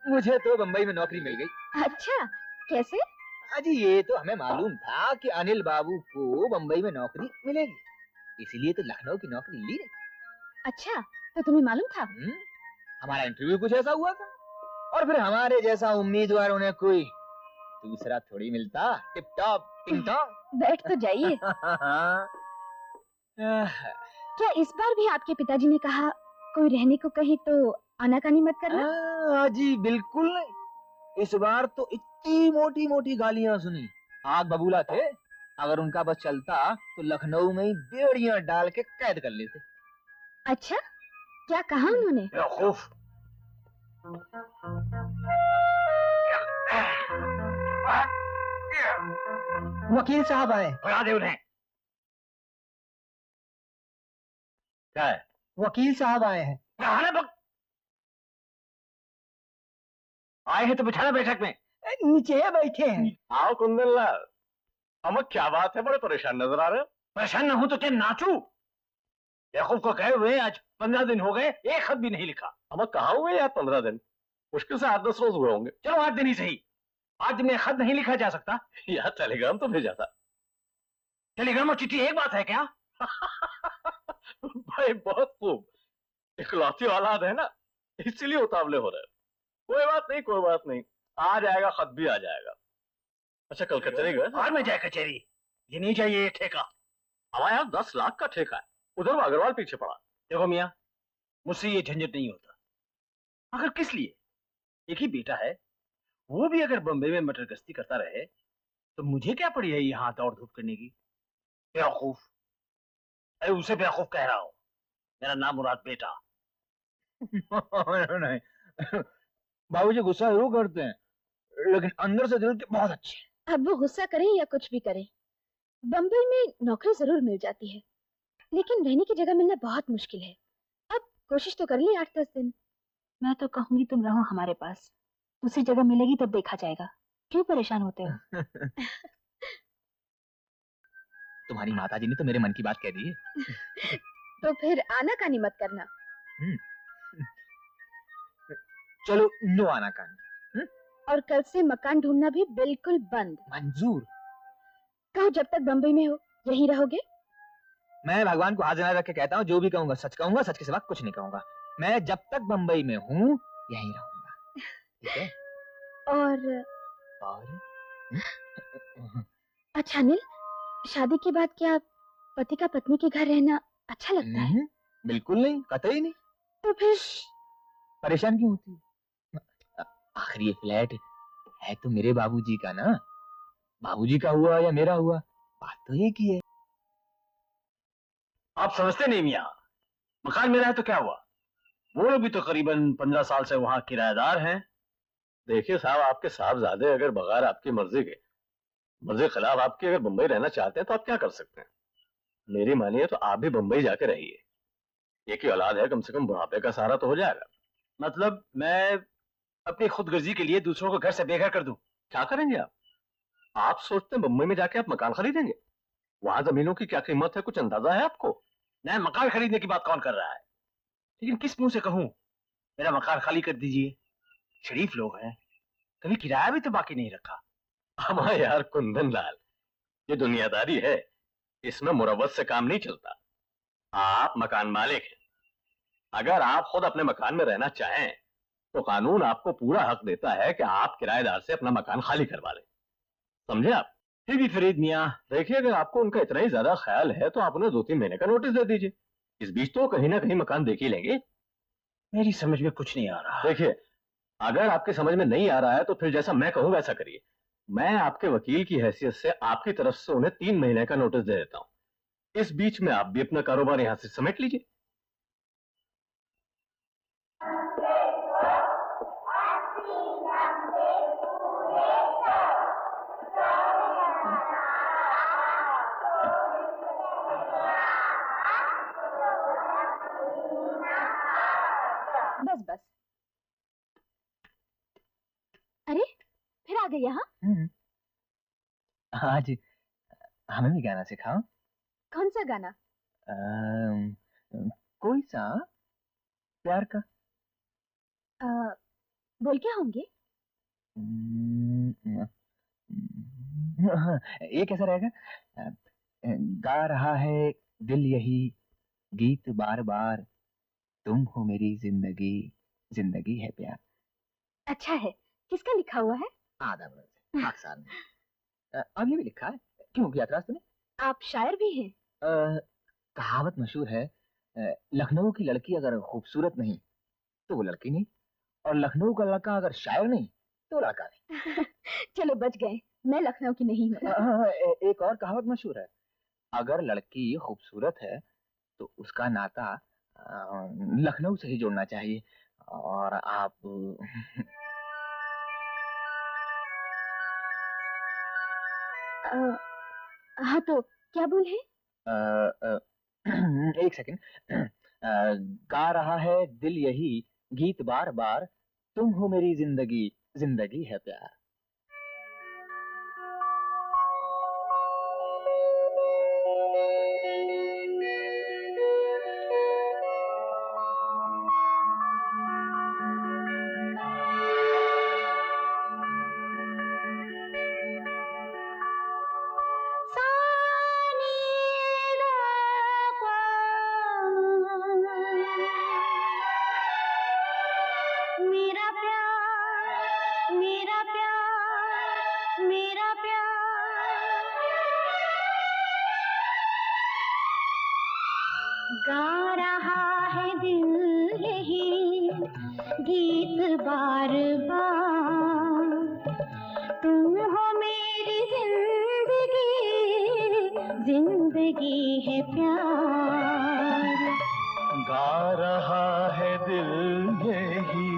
मुझे तो बम्बई में नौकरी मिल गई। अच्छा, कैसे? अजी ये तो हमें मालूम था कि अनिल बाबू को बम्बई में नौकरी मिलेगी, इसीलिए तो लखनऊ की नौकरी ली नहीं। अच्छा, तो तुम्हें मालूम था? हमारा इंटरव्यू कुछ ऐसा हुआ था, और फिर हमारे जैसा उम्मीदवार उन्हें कोई दूसरा थोड़ी मिलता। टिप टॉप टिंग टॉप। बैठ तो जाइए। क्या इस बार भी आपके पिताजी ने कहा कोई रहने को कहे तो आनाकानी मत करना? जी बिल्कुल नहीं। इस बार तो इतनी मोटी मोटी गालियां सुनी, आग बबूला थे। अगर उनका बस चलता तो लखनऊ में ही बेड़ियां डाल के कैद कर लेते। अच्छा, क्या कहा उन्होंने? बेवकूफ। वकील साहब आए। भगा दे उन्हें। क्या है? वकील साहब आए हैं। आए हैं तो बिठाना बैठक में। नीचे बैठे हैं। आओ कुंदन लाल। अमक क्या बात है, बड़े परेशान नजर आ रहे हो? परेशान न हूं तो क्या नाचूं? बेवकूफ को कहे हुए आज 15 दिन हो गए, एक खत भी नहीं लिखा। अमक कहाँ हुए यार 15 दिन? मुश्किल से 8-10 रोज हुए होंगे। चलो 8 दिन ही सही। 8 दिन में खत नहीं लिखा जा सकता? यार टेलीग्राम तो भेजा था। टेलीग्राम और चिट्ठी एक बात है क्या? भाई बहुत खूब। इकलौती औलाद है ना, इसीलिए उतावले हो रहे हो। कोई बात नहीं, कोई बात नहीं, आ जाएगा, खत भी आ जाएगा। अच्छा कल कचहरी गए? आज में जाए कचहरी? ये नहीं चाहिए ये ठेका। हमारे यहाँ 10 लाख का ठेका है, उधर वो अग्रवाल पीछे पड़ा। देखो मियाँ, मुझसे ये झंझट नहीं होता। आखिर किस लिए? एक ही बेटा है, वो भी अगर बम्बई में मटर गश्ती करता रहे तो मुझे क्या पड़ी है यहाँ दौड़ धूप करने की? बेवकूफ। अरे उसे बेवकूफ कह रहा हूँ, मेरा नाम मुराद बेटा। नहीं, बाबूजी गुस्सा जरूर करते हैं, लेकिन अंदर से दिल के बहुत अच्छे हैं। अब वो गुस्सा करें या कुछ भी करें, बम्बई में नौकरी जरूर मिल जाती है, लेकिन रहने की जगह मिलना बहुत मुश्किल है। अब कोशिश तो कर ली 8-10 दिन। मैं तो कहूंगी तुम रहो हमारे पास, दूसरी जगह मिलेगी तब देखा जाएगा। क्यों परेशान होते हो? तुम्हारी माताजी ने तो मेरे मन की बात कह दी है। तो फिर आनाकानी मत करना। चलो नो आनाकानी। और कल से मकान ढूंढना भी बिल्कुल बंद। मंजूर। कहो जब तक बम्बई में हो यहीं रहोगे? मैं भगवान को हाजिर रख के कहता हूँ, जो भी कहूंगा सच के सिवा कुछ नहीं कहूंगा। मैं जब तक बम्बई में हूँ यहीं रहूंगा, ठीक है? और और अच्छा अनिल, शादी के बाद क्या पति का पत्नी के घर रहना अच्छा लगता है? बिल्कुल नहीं, कतई नहीं। तो फिर परेशान क्यों होती है? आखिर ये फ्लैट है तो मेरे बाबूजी का ना, बाबूजी का हुआ या मेरा हुआ, बात तो एक ही है। आप समझते नहीं मियाँ, मकान मेरा है तो क्या हुआ? वो लोग भी तो करीबन 15 साल से वहां किराएदार हैं। देखिए साहब, आपके साहबजादे अगर बगैर आपकी मर्जी के, मर्जी खिलाफ आपकी अगर बंबई रहना चाहते हैं तो आप क्या कर सकते हैं? मेरी मानिए तो आप भी बंबई जाके रहिए। एक ही औलाद है, कम से कम बुढ़ापे का सहारा तो हो जाएगा। मतलब मैं अपनी खुदगर्जी के लिए दूसरों को घर से बेघर कर दूं? क्या करेंगे आप? आप सोचते हैं बंबई में जाके आप मकान खरीदेंगे? वहां जमीनों की क्या कीमत है, कुछ अंदाजा है आपको? नहीं, मकान खरीदने की बात कौन कर रहा है, लेकिन किस मुंह से कहूं मेरा मकान खाली कर दीजिए? शरीफ लोग हैं, कभी किराया भी तो बाकी नहीं रखा। हमारा यार कुंदन लाल, ये दुनियादारी है, इसमें मुरव्वत से काम नहीं चलता। आप मकान मालिक हैं, अगर आप खुद अपने मकान में रहना चाहें तो कानून आपको पूरा हक देता है कि आप किराएदार से अपना मकान खाली करवा लें। समझे आप? फिर भी फरीद मियाँ, देखिए अगर आपको उनका इतना ही ज्यादा ख्याल है तो आप उन्हें 2-3 महीने का नोटिस दे दीजिए। इस बीच तो कहीं ना कहीं मकान देख ही लेंगे। मेरी समझ में कुछ नहीं आ रहा। देखिए, अगर आपके समझ में नहीं आ रहा है तो फिर जैसा मैं कहूँ वैसा करिए। मैं आपके वकील की हैसियत से आपकी तरफ से उन्हें 3 महीने का नोटिस दे देता हूँ। इस बीच में आप भी अपना कारोबार यहाँ से समेट लीजिए। बस बस। अरे फिर आ गए यहाँ? आज हमें भी गाना सिखाओ। कौन सा गाना? कोई सा प्यार का। बोल क्या होंगे? हाँ, ये कैसा रहेगा? अ, गा रहा है दिल यही गीत बार बार, तुम हो मेरी जिंदगी, जिंदगी है प्यार। अच्छा है। किसका लिखा हुआ है? आधा बरस पाकिस्तान में। अब ये भी लिखा है। क्यों किया एतराज तूने? आप शायर भी हैं? कहावत मशहूर है, लखनऊ की लड़की अगर खूबसूरत नहीं तो वो लड़की नहीं, और लखनऊ का लड़का अगर शायर नहीं तो लड़का नहीं। चलो बच गए, मैं लखनऊ की नहीं हूँ। एक और कहावत मशहूर है, अगर लड़की खूबसूरत है तो उसका नाता लखनऊ से ही जोड़ना चाहिए। और आप हाँ तो क्या बोल है? एक सेकंड। गा रहा है दिल यही गीत बार बार, तुम हो मेरी जिंदगी, जिंदगी है प्यार। मेरा प्यार, मेरा प्यार, मेरा प्यार, गा रहा है दिल यही गीत बार बार, तुम हो मेरी जिंदगी, जिंदगी है प्यार। गा रहा है दिल यही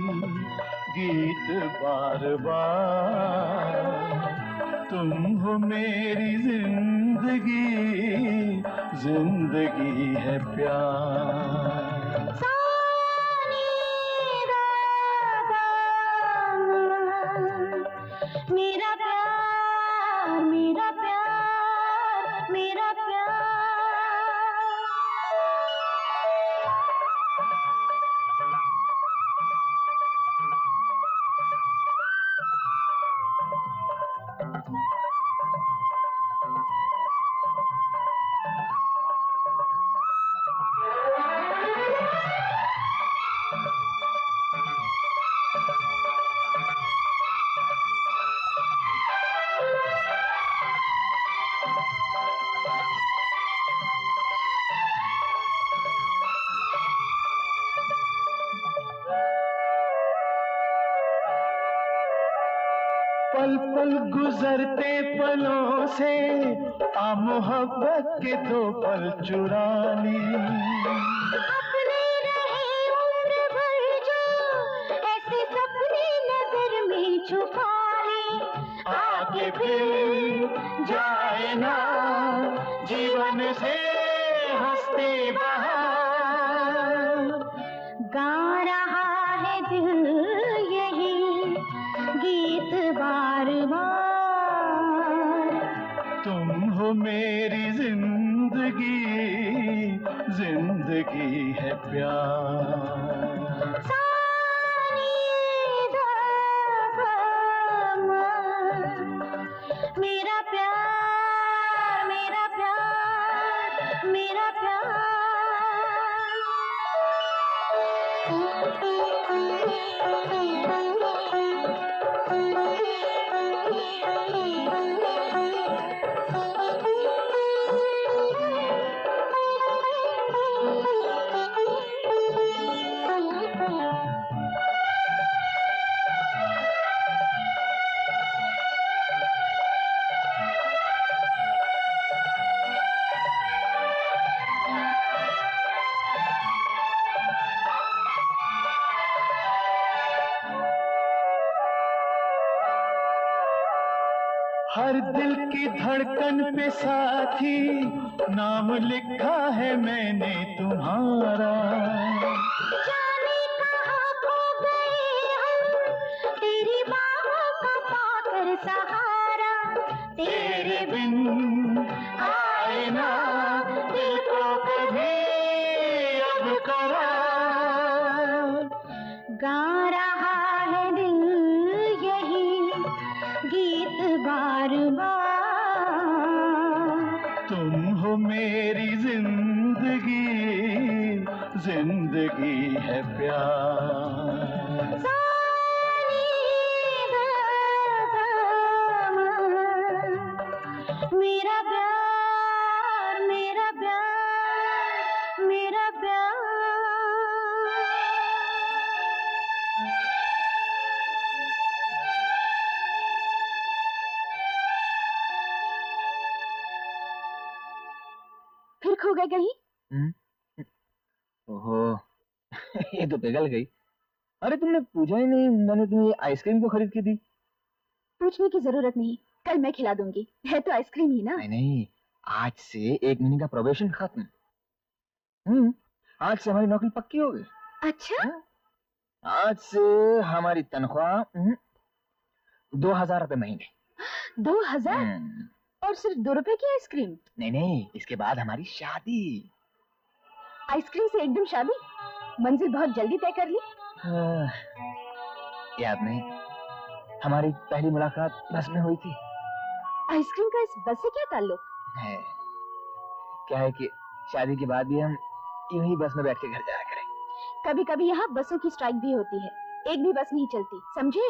गीत बार बार, तुम हो मेरी जिंदगी, जिंदगी है प्यार। मेरा प्यार, मेरा प्यार, मेरा प्यार। पल पल गुजरते पलों से आ मोहब्बत के दो पल चुरा ली, अपने रहे उम्र भर जो ऐसे सपने नजर में छुपा ले, आके फिर जाए ना जीवन से हंसते बहार। गा रहा है दिल यही गीत बार बार, तुम हो मेरी जिंदगी, जिंदगी है प्यार। मेरा प्यार, मेरा प्यार, मेरा हर दिल की धड़कन पे साथी नाम लिखा है मैंने तुम्हारा। जाने कहाँ खो गए हम, तेरी बाहों का पाकर सहारा। तेरे बिन आए ना दिल को कभी अब बेकरार। गा रहा है दिल यही गीत बार बार। तुम हो मेरी जिंदगी, जिंदगी है प्यार। मेरा प्यार, मेरा प्यार, मेरा प्यार। फिर खो गए कहीं? ओहो ये तो पिघल गई। अरे तुमने पूछा ही नहीं, मैंने तुम्हें आइसक्रीम को खरीद के दी। पूछने की जरूरत नहीं, कल मैं खिला दूंगी। है तो आइसक्रीम ही ना। नहीं नहीं, आज से 1 महीने का प्रोबेशन खत्म। आज से हमारी नौकरी पक्की हो गई। अच्छा? आज से हमारी तनख्वाह 2000 रुपए महीने। 2000? और सिर्फ 2 रुपए की आइसक्रीम? नहीं नहीं, इसके बाद हमारी शादी। आइसक्रीम से एकदम शादी? मंजिल बहुत जल्दी तय कर ली। याद नहीं, हमारी पहली मुलाकात बस में हुई थी। आइसक्रीम का इस बस से क्या ताल्लुक? है क्या है कि शादी के बाद भी हम यूं ही बस में बैठ के घर जाया करें। कभी कभी यहाँ बसों की स्ट्राइक भी होती है, एक भी बस नहीं चलती, समझे?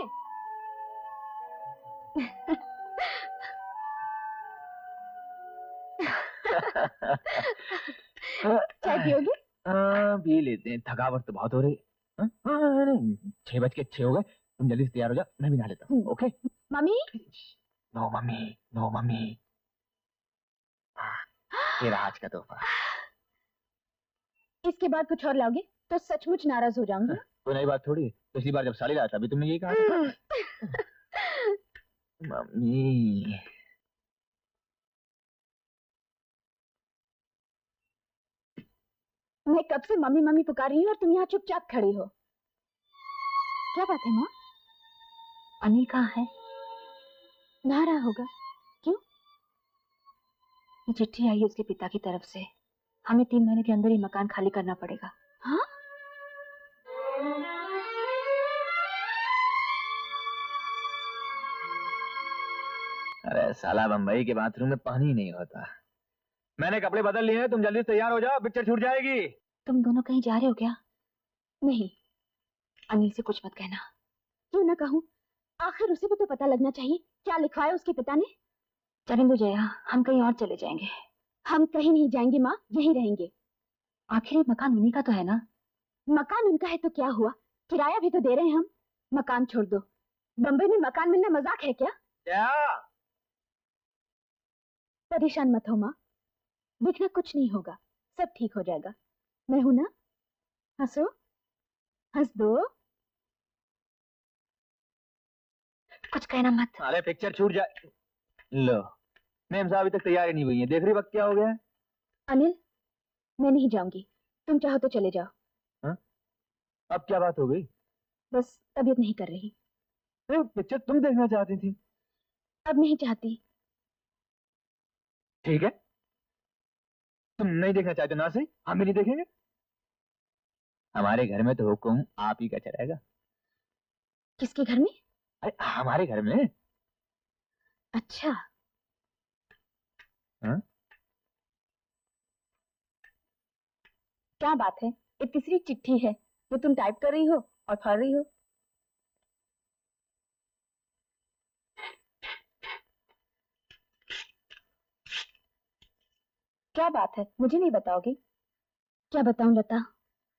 चाय पियोगे? पी लेते हैं, थकावट तो बहुत हो रही है। 6:06 हो गए, तुम जल्दी से तैयार हो जा, मैं भी नहा लेता हूँ। Okay? Mummy? No mummy, no mummy. तेरा आज का तोहफा। इसके बाद कुछ और लाओगे तो सचमुच नाराज हो जाऊंगी। कोई नई बात थोड़ी, पिछली बार जब साड़ी लाया था अभी तुमने यही कहा था। मम्मी। मैं कब से मम्मी मम्मी पुकार रही हूँ और तुम यहाँ चुपचाप खड़ी हो। क्या बात है माँ? अनिल कहाँ है? नहा रहा होगा। क्यों? ये चिट्ठी आई है उसके पिता की तरफ से, हमें 3 महीने के अंदर ही मकान खाली करना पड़ेगा। हाँ? अरे साला, बम्बई के बाथरूम में पानी नहीं होता। मैंने कपड़े बदल लिए हैं, तुम जल्दी से तैयार हो जाओ, पिक्चर छूट जाएगी। तुम दोनों कहीं जा रहे हो क्या? नहीं, अनिल से कुछ मत कहना। क्यों ना कहूँ? आखिर उसे भी तो पता लगना चाहिए क्या लिखा है उसके पिता ने। चलें दो जया, हम कहीं और चले जाएंगे। हम कहीं नहीं जाएंगे माँ, यहीं रहेंगे। आखिर ये मकान उन्हीं का तो है ना? मकान उनका है तो क्या हुआ, किराया भी तो दे रहे हैं हम। मकान छोड़ दो, बम्बई में मकान मिलना मजाक है क्या? परेशान मत हो माँ, देखना कुछ नहीं होगा, सब ठीक हो जाएगा। मैं हूं ना, हंसो, हंस दो। कुछ कहना मत। अरे पिक्चर छूट जाए। लो, मैम साहब अभी तक तैयारी नहीं हुई है, देख रही वक्त क्या हो गया है? अनिल, मैं नहीं जाऊंगी, तुम चाहो तो चले जाओ। हाँ? अब क्या बात हो गई? बस तबीयत नहीं कर रही। पिक्चर तुम देखना चाहती थी। अब नहीं चाहती। ठीक है, तुम नहीं देखना चाहते ना, सही, हम भी नहीं देखेंगे। हमारे घर में तो हुक्म आप ही का चलेगा। किसके घर में? अरे हमारे घर में। अच्छा। हाँ? क्या बात है, ये तीसरी चिट्ठी है जो तुम टाइप कर रही हो और पढ़ रही हो। क्या बात है, मुझे नहीं बताओगी? क्या बताऊं लता,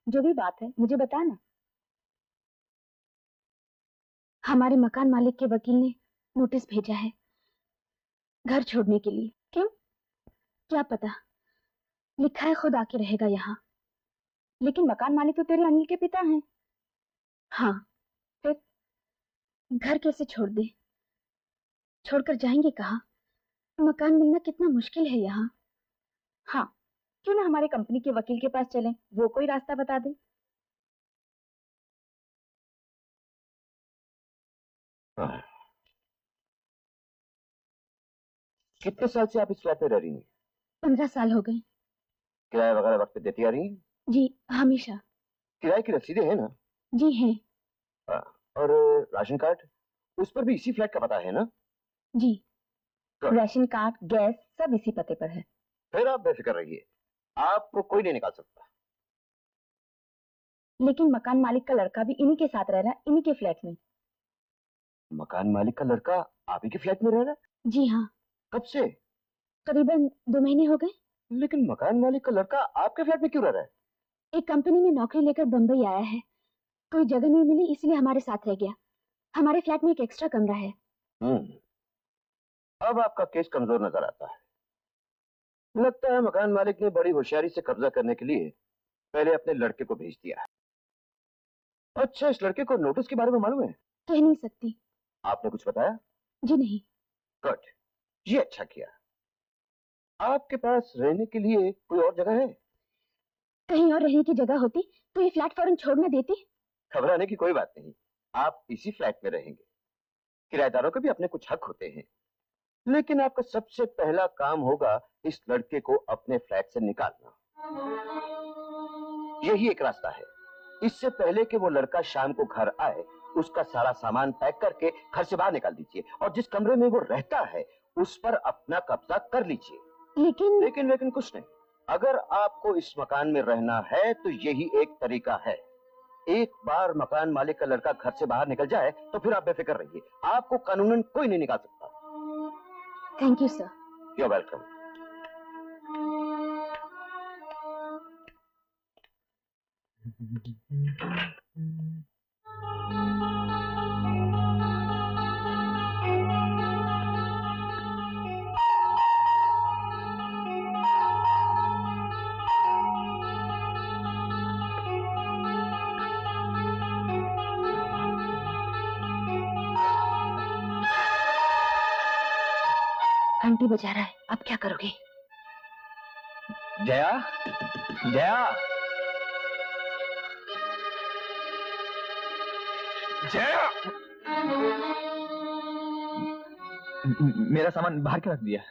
जो भी बात है मुझे बताना। हमारे मकान मालिक के वकील ने नोटिस भेजा है घर छोड़ने के लिए। क्यों? क्या पता, लिखा है खुद आके रहेगा यहाँ। लेकिन मकान मालिक तो तेरे अनिल के पिता हैं। हाँ, फिर घर कैसे छोड़ दे? छोड़कर जाएंगे कहाँ? मकान मिलना कितना मुश्किल है यहाँ। हाँ, क्यों ना हमारे कंपनी के वकील के पास चलें, वो कोई रास्ता बता दे। कितने साल से आप इस फ्लैट पे रह रही हैं? 15 साल हो गए। किराया वगैरह वक्त पे देती आ रही हैं? जी हमेशा। किराए की रसीदें हैं ना? जी हैं। और राशन कार्ड, उस पर भी इसी फ्लैट का पता है ना? जी Good. राशन कार्ड, गैस सब इसी पते पर है। फिर आप बेफिक्र रहिए, आपको कोई नहीं निकाल सकता। लेकिन मकान मालिक का लड़का भी इन्हीं के साथ रह रहा है, इन्हीं के फ्लैट में। मकान मालिक का लड़का आप ही के फ्लैट में रह रहा है? जी हाँ। कब से? करीबन 2 महीने हो गए। लेकिन मकान मालिक का लड़का आपके फ्लैट में क्यों रह रहा है? एक कंपनी में नौकरी लेकर बम्बई आया है, कोई जगह नहीं मिली इसलिए हमारे साथ रह गया। हमारे फ्लैट में एक एक्स्ट्रा कमरा है। अब आपका केस कमजोर नजर आता है। लगता है मकान मालिक ने बड़ी होशियारी से कब्जा करने के लिए पहले अपने लड़के को भेज दिया। अच्छा, इस लड़के को नोटिस के बारे में मालूम है? कह नहीं सकती। आपने कुछ बताया? जी नहीं। गुड, ये अच्छा किया। आपके पास रहने के लिए कोई और जगह है? कहीं और रहने की जगह होती तो ये फ्लैट फौरन छोड़ न देती। घबराने की कोई बात नहीं, आप इसी फ्लैट में रहेंगे। किराएदारों के भी अपने कुछ हक होते हैं, लेकिन आपका सबसे पहला काम होगा इस लड़के को अपने फ्लैट से निकालना। यही एक रास्ता है। इससे पहले कि वो लड़का शाम को घर आए, उसका सारा सामान पैक करके घर से बाहर निकाल दीजिए और जिस कमरे में वो रहता है उस पर अपना कब्जा कर लीजिए। लेकिन कुछ नहीं। अगर आपको इस मकान में रहना है तो यही एक तरीका है। एक बार मकान मालिक का लड़का घर से बाहर निकल जाए तो फिर आप बेफिक्र रहिए, आपको कानूनन कोई नहीं निकाल सकता। Thank you sir. You are welcome. घंटी बजा रहा है, अब क्या करोगे? जया, जया, जया! मेरा सामान बाहर क्यों रख दिया?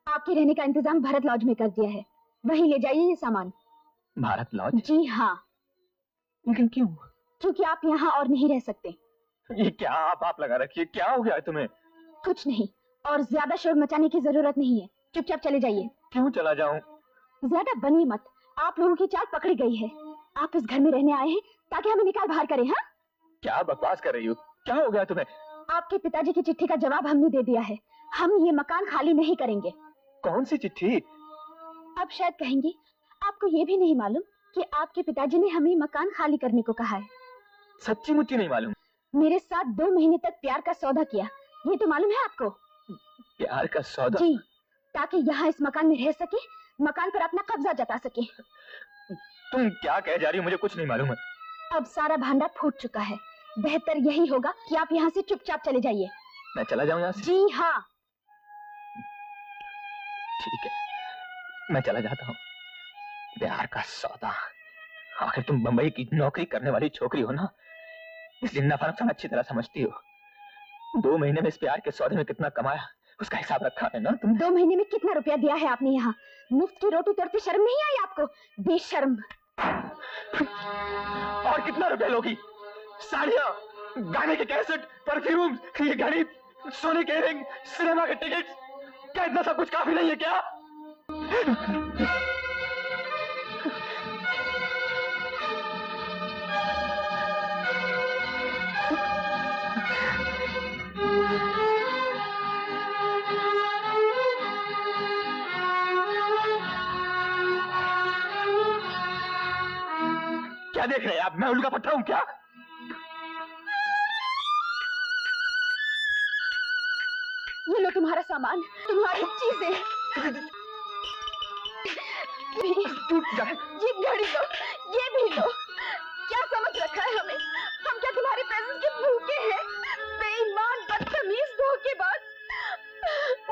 आपके रहने का इंतजाम भारत लॉज में कर दिया है, वहीं ले जाइए ये सामान। भारत लॉज? जी हाँ। लेकिन क्यों? क्योंकि आप यहाँ और नहीं रह सकते। ये क्या आप लगा रखिए, क्या हो गया है तुम्हें? कुछ नहीं, और ज्यादा शोर मचाने की जरूरत नहीं है, चुपचाप चले जाइए। क्यों चला जाऊं? ज्यादा बनिए मत, आप लोगों की चाल पकड़ी गई है। आप इस घर में रहने आए हैं ताकि हमें निकाल बाहर करें। हाँ, क्या बकवास कर रही हो? क्या हो गया तुम्हें? आपके पिताजी की चिट्ठी का जवाब हमने दे दिया है, हम ये मकान खाली नहीं करेंगे। कौन सी चिट्ठी? अब शायद कहेंगे आपको ये भी नहीं मालूम कि आपके पिताजी ने हमें मकान खाली करने को कहा है। सच्ची मुच्ची नहीं मालूम? मेरे साथ 2 महीने तक प्यार का सौदा किया, ये तो मालूम है आपको? प्यार का सौदा? जी, ताकि यहाँ इस मकान में रह सके, मकान पर अपना कब्जा जता सके। तुम क्या कह जा रही हो, मुझे कुछ नहीं मालूम है। अब सारा भांडा फूट चुका है, बेहतर यही होगा कि आप यहाँ से चुपचाप चले जाइए। मैं चला जाऊं यहाँ से? जी हाँ। ठीक है, मैं चला जाता हूँ। प्यार का सौदा, आखिर तुम बंबई की नौकरी करने वाली छोकरी हो ना, इसलिए नफा नुकसान अच्छी तरह समझती हो। 2 महीने में इस प्यार के सौदे में कितना कमाया उसका हिसाब रखा है ना तुम? 2 महीने में कितना रुपया दिया है आपने यहाँ? मुफ्त की रोटी तोड़ते शर्म नहीं आई आपको? बेशर्म। और कितना रुपया लोगी? साड़ियाँ, गाने के कैसेट, परफ्यूम, ये घड़ी, सोने के रिंग, सिनेमा के टिकट, क्या इतना सब कुछ काफी नहीं है क्या? क्या देख रहे हैं आप? मैं उल्का पट्टा हूं क्या? ये लो तुम्हारा सामान, तुम्हारी चीजें। ये घड़ी लो, ये भी लो। क्या समझ रखा है हमें? हम क्या तुम्हारे पैसे के भूखे हैं? बेईमान, बदतमीज, धोखेबाज।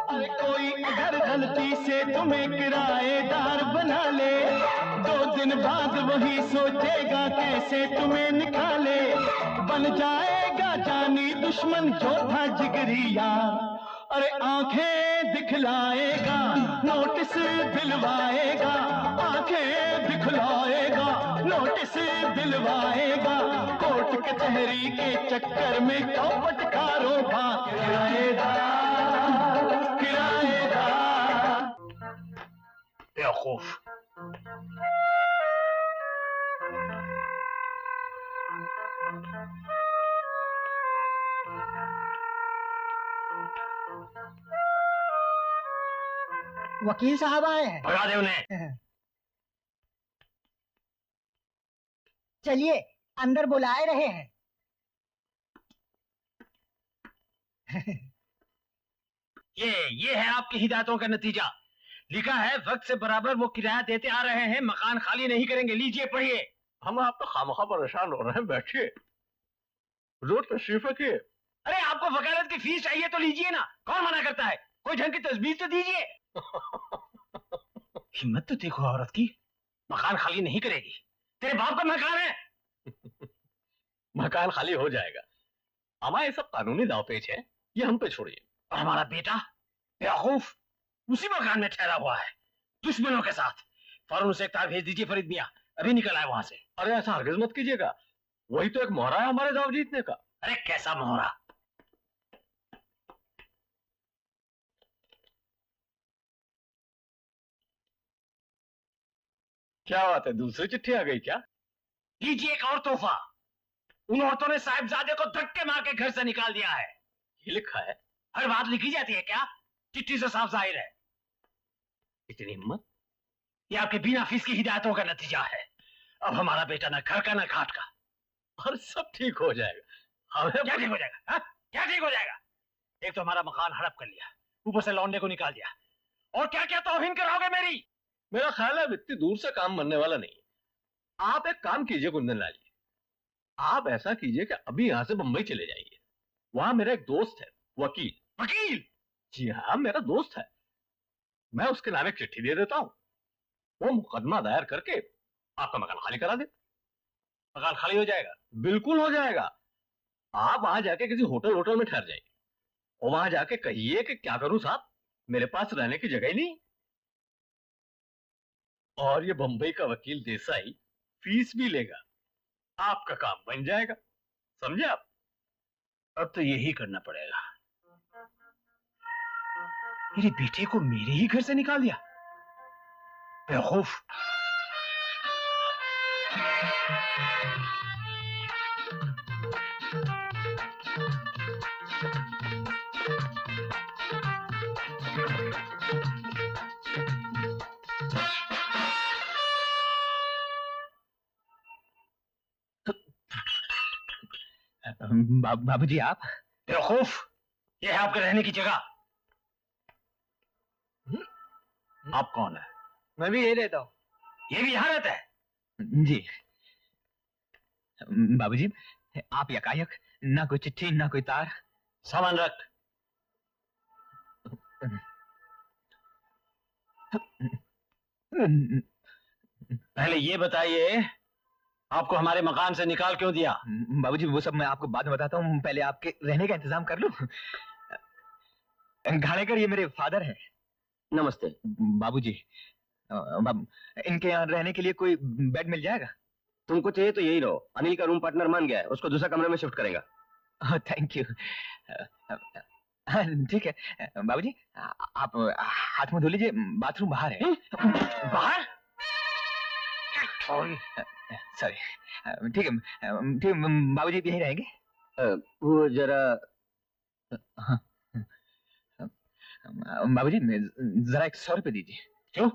अरे कोई अगर गलती से तुम्हें किराएदार बना ले, 2 दिन बाद वही सोचेगा कैसे तुम्हें निकाले। बन जाएगा जानी दुश्मन जो था जिगरी यार। अरे आंखें दिखलाएगा, नोटिस दिलवाएगा, आंखें दिखलाएगा, किसे दिलवाएगा, कोर्ट कचहरी के चक्कर में चौपट कारोबार। किराएदार किराएदार। बेवकूफ। वकील साहब आए हैं। भगा दे उन्हें। चलिए अंदर बुलाए रहे हैं। ये है आपकी हिदायतों का नतीजा। लिखा है वक्त से बराबर वो किराया देते आ रहे हैं, मकान खाली नहीं करेंगे। लीजिए पढ़िए। हम आप तो खामखा परेशान हो रहे हैं, बैठिए, रोज तशरीफ रखिए। अरे आपको वकालत की फीस चाहिए तो लीजिए ना, कौन मना करता है? कोई ढंग की तजवीज तो दीजिए। हिम्मत तो देखो औरत की, मकान खाली नहीं करेगी। तेरे बाप का मकान है। मकान खाली हो जाएगा, हमारे सब कानूनी दावपेच है, ये हम पे छोड़िए। और हमारा बेटा बेवकूफ उसी मकान में ठहरा हुआ है, दुश्मनों के साथ। फौरन उसे एक तार भेज दीजिए फरीद मियां, अभी निकल आए वहां से। अरे ऐसा हरगिज मत कीजिएगा, वही तो एक मोहरा है हमारे दाव जीतने का। अरे कैसा मोहरा? क्या बात है, दूसरी चिट्ठी आ गई क्या? लीजिए एक और तोहफा। उन औरतों ने साहिबजादे को धक्के मार के घर से निकाल दिया है। ये लिखा है? हर बात लिखी जाती है क्या? चिट्ठी से साफ जाहिर है। इतनी हिम्मत? ये आपके बिना फीस की हिदायतों का नतीजा है। अब हमारा बेटा ना घर का ना घाट का। और सब ठीक हो जाएगा। हमें क्या ठीक हो जाएगा? हा? क्या ठीक हो जाएगा? एक तो हमारा मकान हड़प कर लिया, ऊपर से लौंडे को निकाल दिया, और क्या क्या तौहीन कराओगे मेरी? मेरा ख्याल है इतनी दूर से काम बनने वाला नहीं। आप एक काम कीजिए कुंदन लाल जी, आप ऐसा कीजिए कि अभी यहां से मुंबई चले जाइए। वहां मेरा एक दोस्त है वकील। वकील? जी हाँ, मेरा दोस्त है। मैं उसके नाम एक चिट्ठी दे देता हूं, वो मुकदमा दायर करके आपका मकान खाली करा दे। मकान खाली हो जाएगा? बिल्कुल हो जाएगा। आप वहां जाके किसी होटल में ठहर जाइए और वहां जाके कहिए कि क्या करूं साहब, मेरे पास रहने की जगह ही नहीं। और ये बंबई का वकील देसाई फीस भी लेगा, आपका काम बन जाएगा। समझे आप? अब तो यही करना पड़ेगा। मेरे बेटे को मेरे ही घर से निकाल दिया, बेवकूफ। बाबूजी आप? बेवकूफ, ये है आपके रहने की जगह। आप कौन है? मैं भी यही रहता हूँ। ये भी यहाँ रहता है? जी बाबूजी, आप यकायक, ना कोई चिट्ठी ना कोई तार। सामान रख। पहले ये बताइए, आपको हमारे मकान से निकाल क्यों दिया? बाबूजी वो सब मैं आपको बाद में बताता हूँ, पहले आपके रहने का इंतजाम कर लूं। घाड़ेकर ये मेरे फादर हैं। नमस्ते। बाबूजी, इनके यहाँ रहने के लिए कोई बेड मिल जाएगा? तुमको चाहिए तो यही रहो, अनिल का रूम पार्टनर मान गया है, उसको दूसरा कमरे में शिफ्ट करेगा। Thank you. ठीक है बाबूजी, आप हाथ मुंह धो लीजिए, बाथरूम बाहर है। बाहर? सॉरी, ठीक है ठीक है, बाबूजी यहीं रहेंगे। वो जरा बाबूजी जरा 100 रुपए दीजिए। क्यों?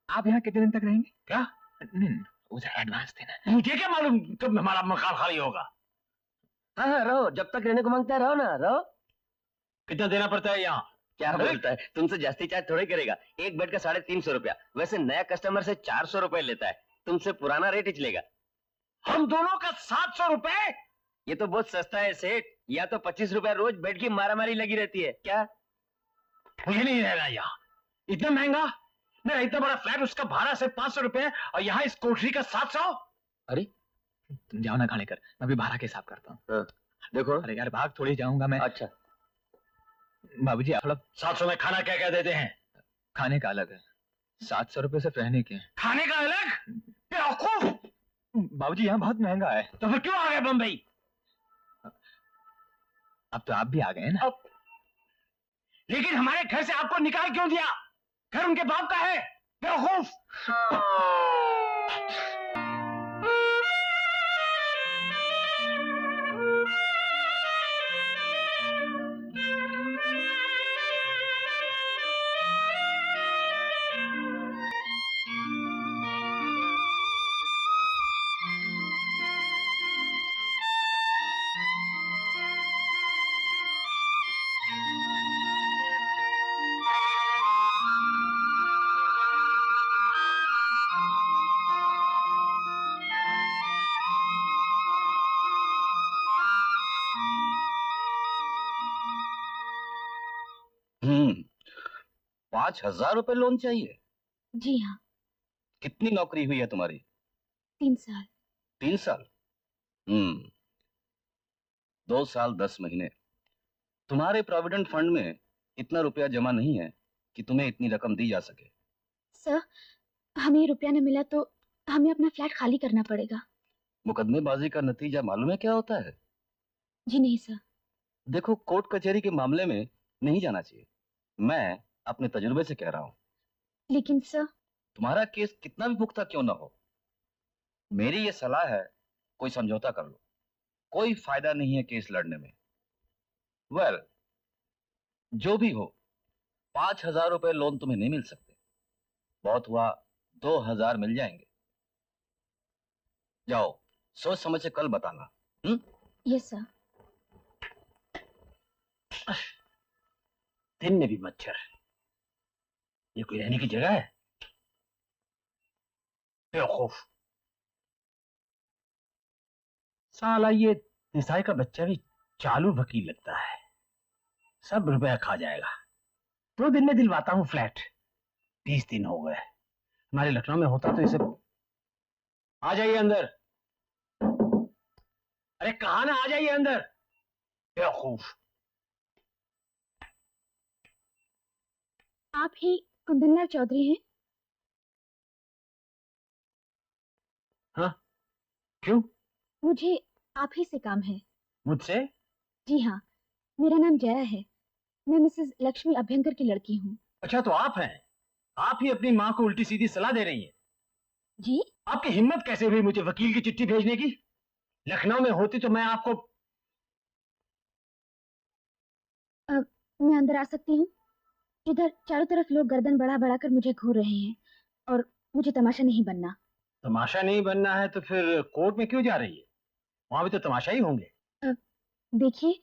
आप यहाँ कितने दिन तक रहेंगे? क्या? नहीं, उधर एडवांस देना। मुझे क्या मालूम कब हमारा मकान खाली होगा? हाँ हाँ रहो, जब तक रहने को मांगता है रहो ना, रहो। कितना देना पड़ता है यहाँ? क्या बोलता है, तुमसे जास्ती चार्ज थोड़ी करेगा। एक बेड का 350 रुपया, वैसे नया कस्टमर से 400 रुपए लेता है, तुमसे पुराना रेट ही लेगा। हम दोनों का 700 रुपए? ये तो बहुत सस्ता है सेठ, या तो 25 रुपया रोज बेड की मारामारी लगी रहती है। क्या? मुझे नहीं रहना यहाँ, इतना महंगा। मेरा इतना बड़ा फ्लैट, उसका भाड़ा सिर्फ 500 रुपए, और यहाँ इस कोठरी का 700। अरे तुम जाओ ना घाड़ेकर, मैं भी भाड़ा के हिसाब करता हूँ। देखो। अरे यार भाग थोड़ी जाऊंगा मैं। अच्छा बाबूजी आप लोग 700 में खाना क्या क्या देते हैं? खाने का अलग है, 700 रुपए सिर्फ रहने के। खाने का अलग? बेवकूफ! बाबूजी यहाँ बहुत महंगा है। तो फिर क्यों आ गए बम्बई? अब तो आप भी आ गए ना। लेकिन हमारे घर से आपको निकाल क्यों दिया? घर उनके बाप का है, बेवकूफ! हम्म, 5,000 रुपए लोन चाहिए? जी हाँ। कितनी नौकरी हुई है तुम्हारी? 3 साल। 3 साल? 2 साल 10 महीने। तुम्हारे प्रोविडेंट फंड में इतना रुपया जमा नहीं है कि तुम्हें इतनी रकम दी जा सके। सर, हमें ये रुपया न मिला तो हमें अपना फ्लैट खाली करना पड़ेगा। मुकदमेबाजी का नतीजा मालूम है क्या होता है? जी नहीं सर। देखो, कोर्ट कचहरी के मामले में नहीं जाना चाहिए। मैं अपने तजुर्बे से कह रहा हूं। लेकिन सर, तुम्हारा केस कितना भी पुख्ता क्यों ना हो, मेरी ये सलाह है, कोई समझौता कर लो। कोई फायदा नहीं है केस लड़ने में। वेल, जो भी हो, 5,000 रुपए लोन तुम्हें नहीं मिल सकते। बहुत हुआ 2,000 मिल जाएंगे। जाओ, सोच समझ से कल बताना। Yes sir. दिन में भी मच्छर। ये कोई रहने की जगह है? बेवकूफ! साला ये निसाई का बच्चा भी चालू वकील लगता है। सब रुपया खा जाएगा। 2 दिन में दिलवाता हूँ फ्लैट। 20 दिन हो गए। हमारे लखनऊ में होता तो इसे। आ जाइए अंदर। अरे कहा ना, आ जाइए अंदर, बेवकूफ! आप ही कुंदनलाल चौधरी हैं? हाँ, क्यों? मुझे आप ही से काम है। मुझसे? जी हाँ, मेरा नाम जया है। मैं मिसेस लक्ष्मी अभ्यंकर की लड़की हूँ। अच्छा, तो आप हैं? आप ही अपनी माँ को उल्टी सीधी सलाह दे रही हैं? जी? आपकी हिम्मत कैसे हुई मुझे वकील की चिट्ठी भेजने की? लखनऊ में होती तो मैं आपको। मैं अंदर आ सकती हूँ? इधर चारों तरफ लोग गर्दन बढ़ा बढ़ा कर मुझे घूर रहे हैं और मुझे तमाशा नहीं बनना। तमाशा नहीं बनना है तो फिर कोर्ट में क्यों जा रही है? वहां भी तो तमाशा ही होंगे। देखिए,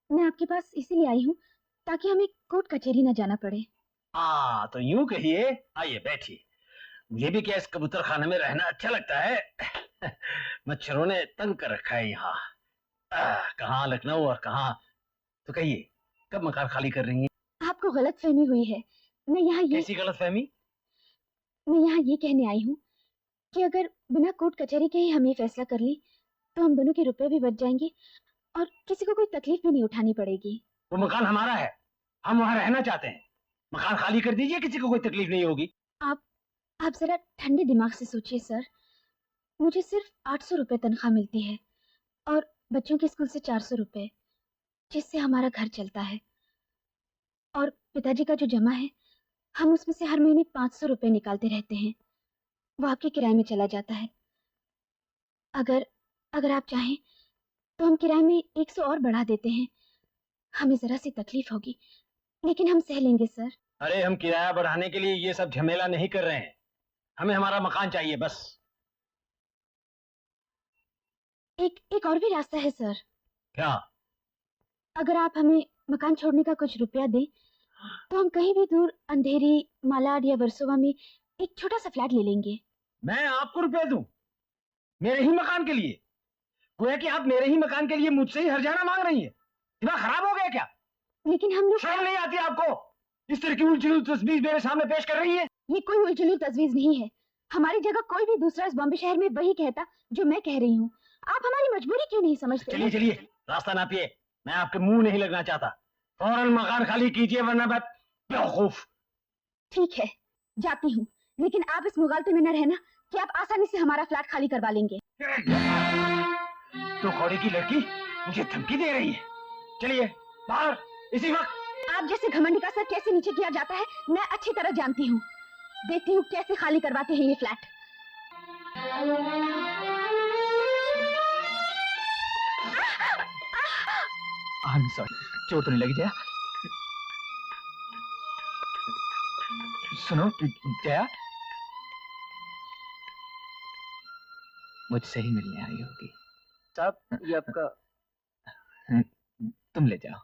मैं आपके पास इसीलिए आई हूँ ताकि हमें कोर्ट कचहरी न जाना पड़े। हाँ, तो यूं कहिए। आइए बैठिए। मुझे भी क्या इस कबूतर खाने में रहना अच्छा लगता है। मच्छरों ने तंग कर रखा है यहाँ। कहाँ लखनऊ और कहाँ। तो कहिए, कब मकान खाली कर रही हैं? आपको गलतफहमी हुई है। मैं यहाँ कैसी गलतफहमी? मैं यहाँ ये कहने आई हूँ कि अगर बिना कोर्ट कचहरी के ही हम ये फैसला कर लें तो हम दोनों के रुपए भी बच जाएंगे और किसी को कोई तकलीफ भी नहीं उठानी पड़ेगी। वो मकान हमारा है, हम वहाँ रहना चाहते हैं। मकान खाली कर दीजिए, किसी को कोई तकलीफ नहीं होगी। आप जरा ठंडे दिमाग से सोचिए सर। मुझे सिर्फ 800 रुपए तनख्वाह मिलती है और बच्चों के स्कूल से 400 रुपए, जिससे हमारा घर चलता है। और पिताजी का जो जमा है, हम उसमें से हर महीने 500 रुपए निकालते रहते हैं। वो आपके किराए में चला जाता है। अगर आप चाहें तो हम किराए में 100 और बढ़ा देते हैं। हमें जरा सी तकलीफ होगी, लेकिन हम सह लेंगे सर। अरे, हम किराया बढ़ाने के लिए ये सब झमेला नहीं कर रहे हैं। हमें हमारा मकान चाहिए बस। एक और भी रास्ता है सर। क्या? अगर आप हमें मकान छोड़ने का कुछ रुपया दें तो हम कहीं भी दूर अंधेरी, मालाड या वर्सोवा में एक छोटा सा फ्लैट ले लेंगे। मैं आपको रुपए दूं? मेरे ही मकान के लिए? गोया कि आप मेरे ही मकान के लिए मुझसे ही हर्जाना मांग रही हैं। दिमाग खराब हो गया क्या? लेकिन हम लोग। शर्म नहीं आती आपको? इस तरह की उलझी तस्वीर मेरे सामने पेश कर रही है। ये कोई उलझुली तजवीज नहीं है। हमारी जगह कोई भी दूसरा इस बॉम्बे शहर में वही कहता जो मैं कह रही हूँ। आप हमारी मजबूरी क्यों नहीं समझते? चलिए चलिए, रास्ता नापिए। मैं आपके मुंह नहीं लगना चाहता। फौरन मकान खाली कीजिए वरना मैं। बेवकूफ! ठीक है, जाती हूँ, लेकिन आप इस मुगालते में न रहना कि आप आसानी से हमारा फ्लैट खाली करवा लेंगे। तो कौड़ी की लड़की मुझे धमकी दे रही है। चलिए बाहर इसी वक्त। आप जैसे घमंडी का सर कैसे नीचे किया जाता है मैं अच्छी तरह जानती हूँ। देखती हूँ कैसे खाली करवाते हैं ये फ्लैट। I'm sorry, चोट नहीं लगी जया? सुनो जया, मुझसे ही मिलने आई होगी। साहब ये आपका। तुम ले जाओ।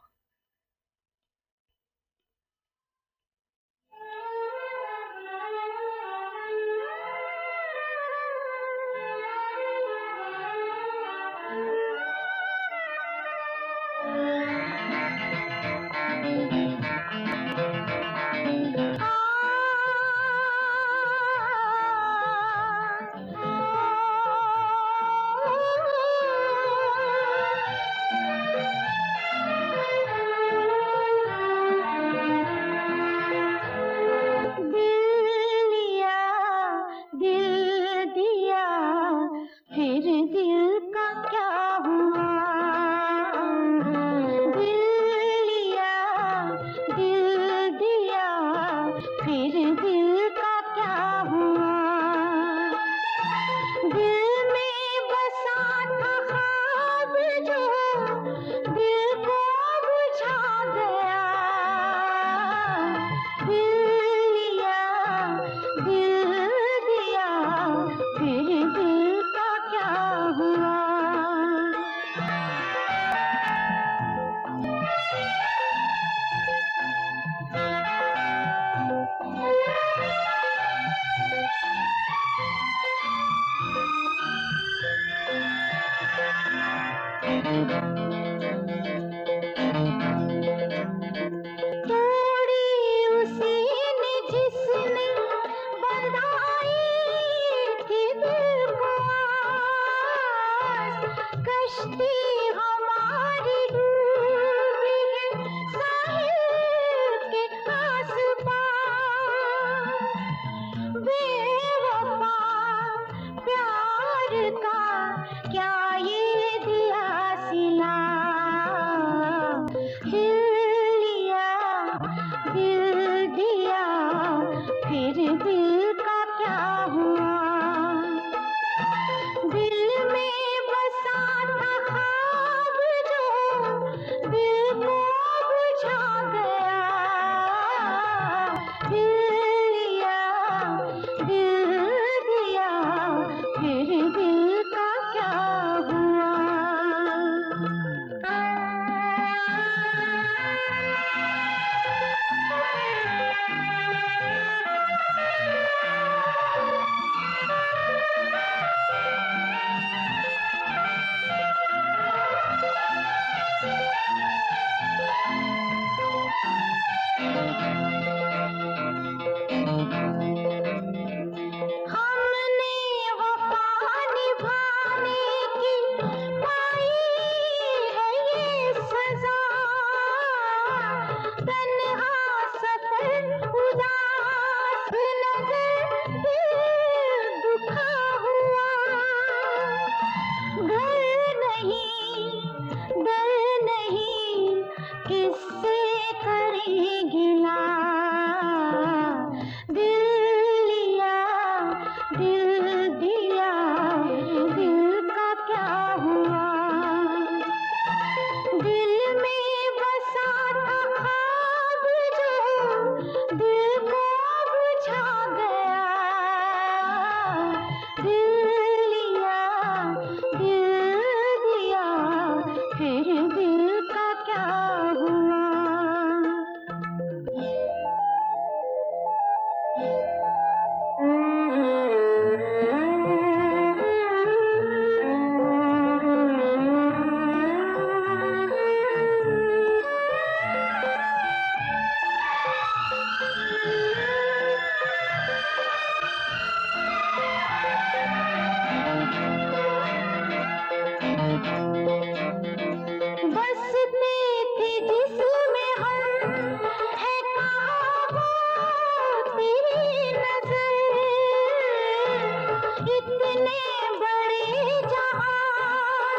इतने बड़े जहां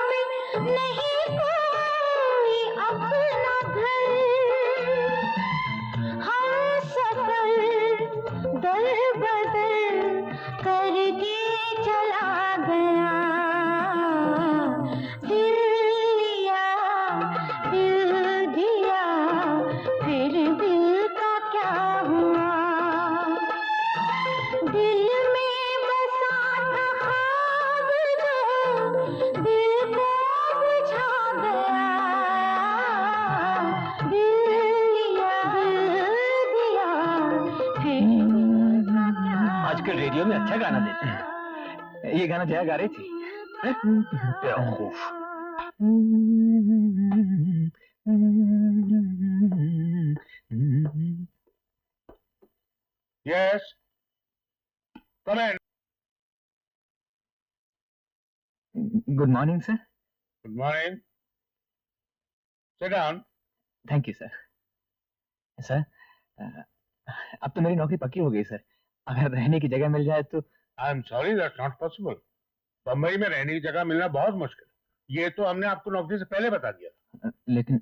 में नहीं कोई अपना घर, हम सफर दर बदर करके चला गया, दिल लिया दिल दिया, फिर दिल का क्या हुआ, दिल में बसा था ख्वाब जो दिल को बुझा गया, दिल लिया दिल दिया, फिर दिल का क्या आजकल रेडियो में अच्छा गाना देते हैं। ये गाना जया गा रही थी। बेवकूफ। Yes, come in. Good morning sir. Good morning, sit down. Thank you sir. Sir अब तो मेरी नौकरी पक्की हो गई सर। अगर रहने की जगह मिल जाए तो। आई am sorry, that's not possible. Bombay में रहने की जगह मिलना बहुत मुश्किल है। ये तो हमने आपको नौकरी से पहले बता दिया। लेकिन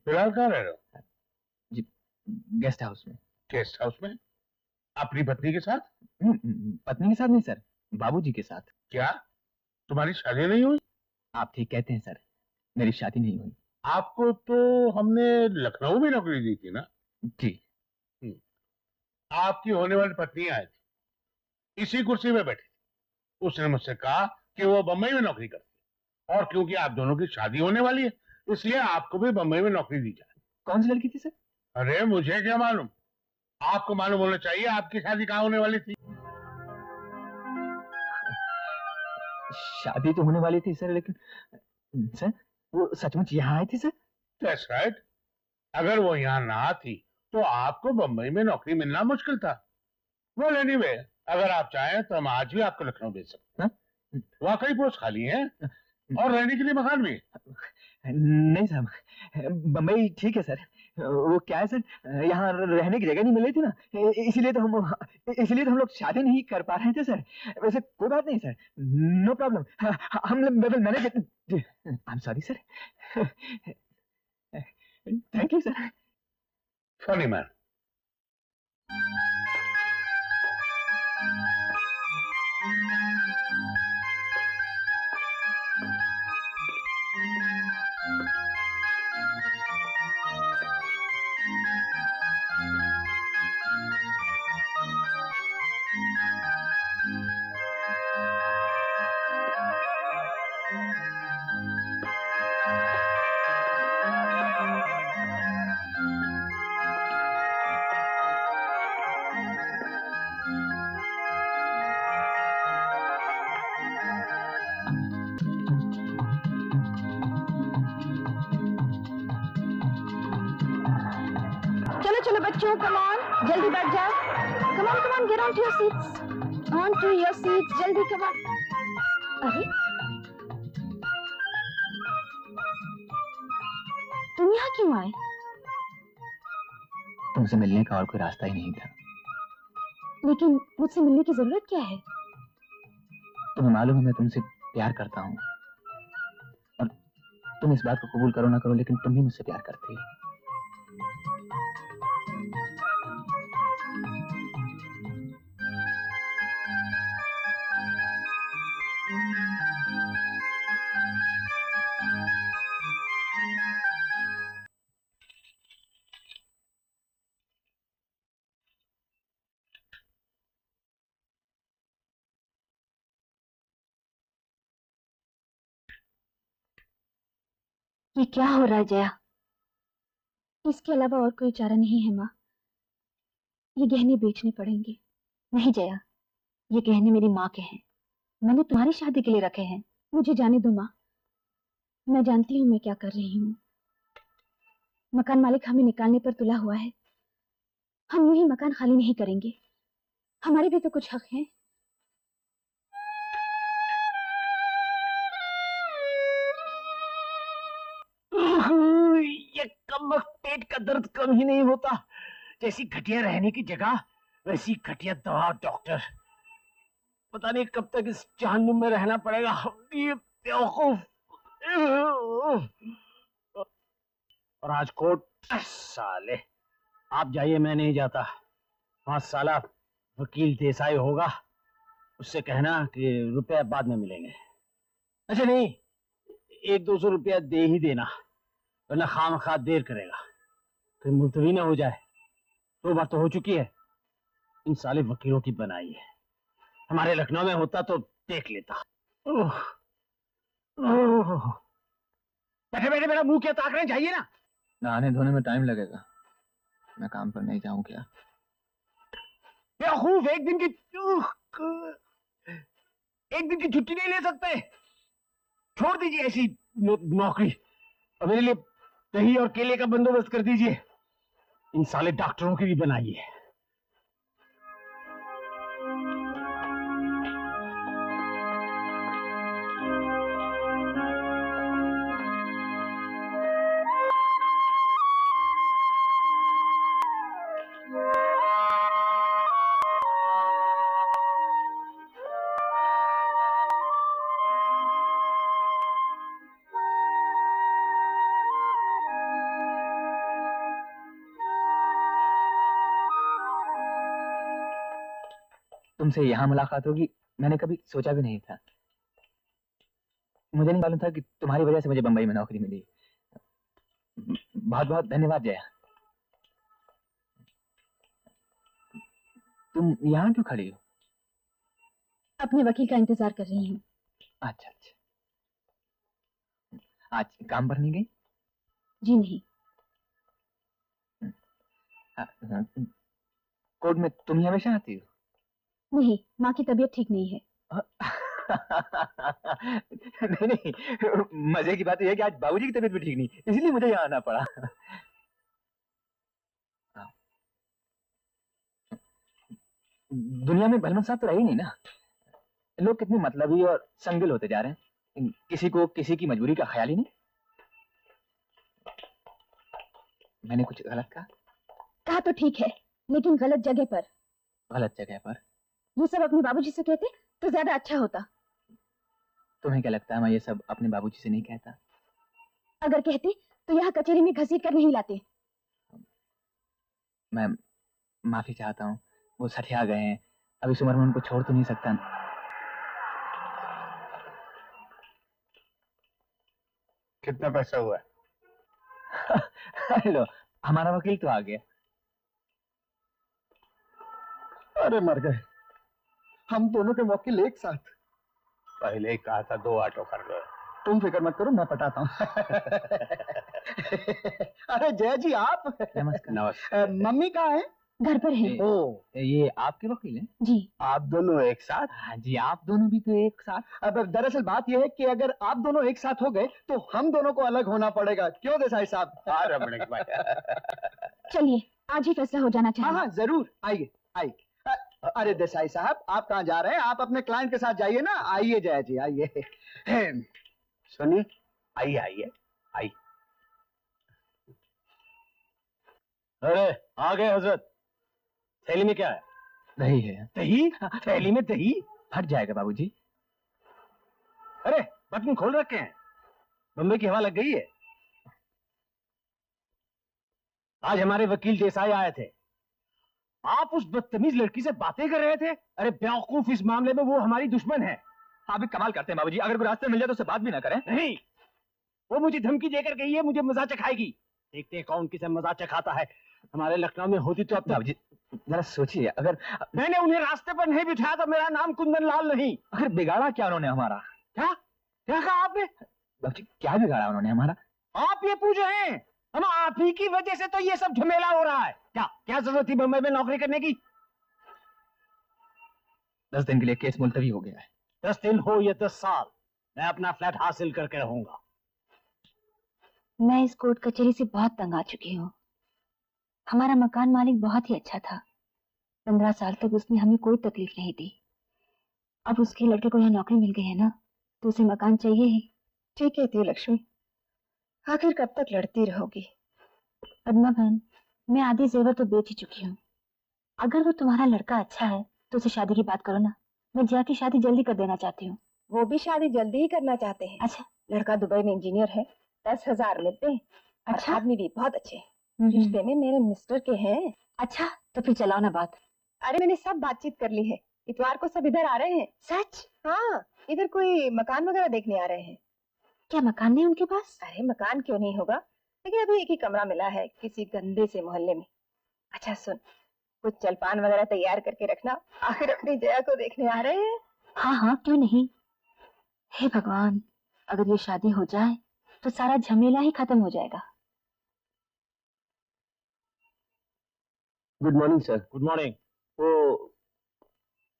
फिलहाल कहाँ रह रहे हो? गेस्ट हाउस में। गेस्ट हाउस में? अपनी पत्नी के साथ? पत्नी के साथ नहीं सर, बाबूजी के साथ। क्या तुम्हारी शादी नहीं हुई? आप ठीक कहते हैं सर, मेरी शादी नहीं हुई। आपको तो हमने लखनऊ में नौकरी दी थी ना? जी। आपकी होने वाली पत्नी आई थी, इसी कुर्सी में बैठी। उसने मुझसे कहा कि वो बम्बई में नौकरी करती है, और क्योंकि आप दोनों की शादी होने वाली है इसलिए आपको भी बम्बई में नौकरी दी जाए। कौन सी लड़की थी सर? अरे मुझे क्या मालूम, आपको मालूम होना चाहिए। आपकी शादी कहाँ होने वाली थी? शादी तो होने वाली थी सर, लेकिन सर वो सचमुच यहाँ आई थी सर? That's right. अगर वो यहाँ ना आती तो आपको बम्बई में नौकरी मिलना मुश्किल था। Well anyway, अगर आप चाहें तो हम आज ही आपको लखनऊ भेज सकते हैं। वाकई पोस्ट खाली है और रहने के लिए मकान भी। नहीं साहब, बम्बई ठीक है सर। वो क्या है सर, यहाँ रहने की जगह नहीं मिल रही थी ना, इसीलिए तो हम लोग शादी नहीं कर पा रहे थे सर। वैसे कोई बात नहीं सर, नो प्रॉब्लम। हम लोग manage. I am sorry sir. Thank you sir. Funny man. चलो बच्चों, कम ऑन, जल्दी बैठ जाओ। Come on, get on to your seats, on to your seats, जल्दी कम ऑन। अरे तुम यहाँ क्यों आए? तुमसे मिलने का और कोई रास्ता ही नहीं था। लेकिन मुझसे मिलने की जरूरत क्या है? तुम्हें मालूम है मैं तुमसे प्यार करता हूँ, और तुम इस बात को कबूल करो ना करो, लेकिन तुम भी मुझसे प्यार करती हो। ये क्या हो रहा है जया? इसके अलावा और कोई चारा नहीं है माँ। ये गहने बेचने पड़ेंगे। नहीं जया, ये गहने मेरी माँ के हैं। मैंने तुम्हारी शादी के लिए रखे हैं। मुझे जाने दो माँ, मैं जानती हूँ मैं क्या कर रही हूँ। मकान मालिक हमें निकालने पर तुला हुआ है। हम यूं ही मकान खाली नहीं करेंगे, हमारे भी तो कुछ हक हैं। ये कमबख्त पेट का दर्द कम ही नहीं होता। जैसी घटिया रहने की जगह वैसी घटिया दवा डॉक्टर। पता नहीं कब तक इस जहन्नुम में रहना पड़ेगा। ये बेवकूफ। और राजकोट साले, आप जाइए, मैं नहीं जाता। वहां साला वकील देसाई होगा, उससे कहना कि रुपया बाद में मिलेंगे। अच्छा नहीं, 100-200 रुपया दे ही देना, वरना खामखा देर करेगा, फिर मुलतवी न हो जाए। 2 बार तो हो चुकी है। इन साले वकीलों की बनाई है। हमारे लखनऊ में होता तो देख लेता। बैठे बैठे मेरा मुंह क्या ताक रहे हैं, जाइए ना। नहाने धोने में टाइम लगेगा, मैं काम पर नहीं जाऊं क्या? बेवकूफ, एक दिन की छुट्टी नहीं ले सकते? छोड़ दीजिए ऐसी नौकरी और मेरे लिए दही और केले का बंदोबस्त कर दीजिए। इन साले डॉक्टरों की भी बनाई है। तुमसे यहाँ मुलाकात होगी मैंने कभी सोचा भी नहीं था। मुझे नहीं मालूम था कि तुम्हारी वजह से मुझे बंबई में नौकरी मिली। बहुत बहुत धन्यवाद जया। तुम यहाँ क्यों खड़ी हो? अपने वकील का इंतजार कर रही हूँ। अच्छा अच्छा, आज काम पर नहीं गई? जी नहीं। कोर्ट में तुम ही हमेशा आती हो? नहीं, माँ की तबीयत ठीक नहीं है। नहीं नहीं, मजे की बात यह है कि आज बाबूजी की तबीयत भी ठीक नहीं, इसलिए मुझे यहाँ आना पड़ा। दुनिया में भलमन साथ तो रही नहीं ना। लोग कितने मतलबी और संगिल होते जा रहे हैं, किसी को किसी की मजबूरी का ख्याल ही नहीं। मैंने कुछ गलत कहा? कहा तो ठीक है, लेकिन गलत जगह पर। गलत जगह पर? ये सब अपने बाबूजी से कहते तो ज्यादा अच्छा होता। तुम्हें क्या लगता है मैं ये सब अपने बाबूजी से नहीं कहता? अगर कहते तो यहाँ कचहरी में घसीट कर नहीं लाते। मैं माफी चाहता हूँ, वो सठिया गए हैं, अब इस उम्र में उनको छोड़ तो नहीं सकता। कितना पैसा हुआ? हेलो, हमारा वकील तो आ गया। अरे मर गए, हम दोनों के वकील एक साथ। पहले ही कहा था 2 ऑटो कर लो। तुम फिक्र मत करो, मैं पटाता हूँ। अरे जय जी आप। नमस्कार। नमस्कार। मम्मी कहाँ है? घर पर है। ओ, ये आपके वकील हैं? जी। आप दोनों एक साथ? हाँ जी, आप दोनों भी तो एक साथ। अब दरअसल बात यह है कि अगर आप दोनों एक साथ हो गए तो हम दोनों को अलग होना पड़ेगा। क्यों देसाई साहब? हाँ रमणीक भाई। चलिए, आज ही फैसला हो जाना हाँ चाहिए। हाँ जरूर, आइए आइए। अरे देसाई साहब, आप कहाँ जा रहे हैं? आप अपने क्लाइंट के साथ जाइए ना। आइए जया जी, आइए। सुनिए, आइए आइए आइए। अरे आ गए हजरत। थैली में क्या है? दही है। दही? थैली में दही? फट जाएगा बाबूजी। अरे बटन खोल रखे हैं, बम्बई की हवा लग गई है। आज हमारे वकील देसाई आए थे, आप उस बदतमीज लड़की से बातें कर रहे थे। अरे बेवकूफ, इस मामले में वो हमारी दुश्मन है। आप भी कमाल करते हैं बाबूजी, अगर कोई रास्ते में मिल जाए तो उससे बात भी ना करें। नहीं, वो मुझे धमकी देकर गई है, मुझे मजा चखाएगी। देखते हैं कौन किसे मजा चखाता है। हमारे लखनऊ में होती तो अब तक। बाबूजी जरा सोचिए, अगर मैंने उन्हें रास्ते पर नहीं बिठाया तो मेरा नाम कुंदन लाल नहीं। अगर बिगाड़ा क्या उन्होंने हमारा? क्या क्या कहा आपने? बाबूजी क्या बिगाड़ा उन्होंने हमारा? आप ये पूछ रहे हैं? हम आप ही की वजह से तो ये सब झमेला हो रहा है। क्या क्या जरूरत थी बम्बई में नौकरी करने की? 10 दिन के लिए केस मुलतवी हो गया है। 10 दिन हो या 10 साल, मैं अपना फ्लैट हासिल करके रहूंगा। मैं इस कोर्ट कचहरी से बहुत तंग आ चुकी हूँ। हमारा मकान मालिक बहुत ही अच्छा था। 15 साल तक उसने हमें कोई तकलीफ नहीं दी। अब उसके लड़के को यहाँ नौकरी मिल गई है ना, तो उसे मकान चाहिए ही। ठीक है लक्ष्मी, आखिर कब तक लड़ती रहोगी? पद्मा बहन, मैं आधी जेवर तो बेच ही चुकी हूँ। अगर वो तुम्हारा लड़का अच्छा है तो उसे शादी की बात करो ना। मैं जया की शादी जल्दी कर देना चाहती हूँ। वो भी शादी जल्दी ही करना चाहते हैं। अच्छा। लड़का दुबई में इंजीनियर है, 10,000 मिलते हैं। अच्छा। और आदमी भी बहुत अच्छे हैं। रिश्ते में मेरे मिस्टर के हैं। अच्छा, तो फिर चलाओ ना बात। अरे मैंने सब बातचीत कर ली है, इतवार को सब इधर आ रहे हैं। सच? हाँ, इधर कोई मकान वगैरह देखने आ रहे हैं। क्या मकान नहीं उनके पास? अरे मकान क्यों नहीं होगा, लेकिन अभी एक ही कमरा मिला है किसी गंदे से मोहल्ले में। अच्छा सुन, कुछ जलपान वगैरह तैयार करके रखना, आखिर अपनी जया को देखने आ रहे हैं। हाँ हाँ, क्यों नहीं। हे भगवान, अगर ये शादी हो जाए तो सारा झमेला ही खत्म हो जाएगा। Good morning sir. Good morning. वो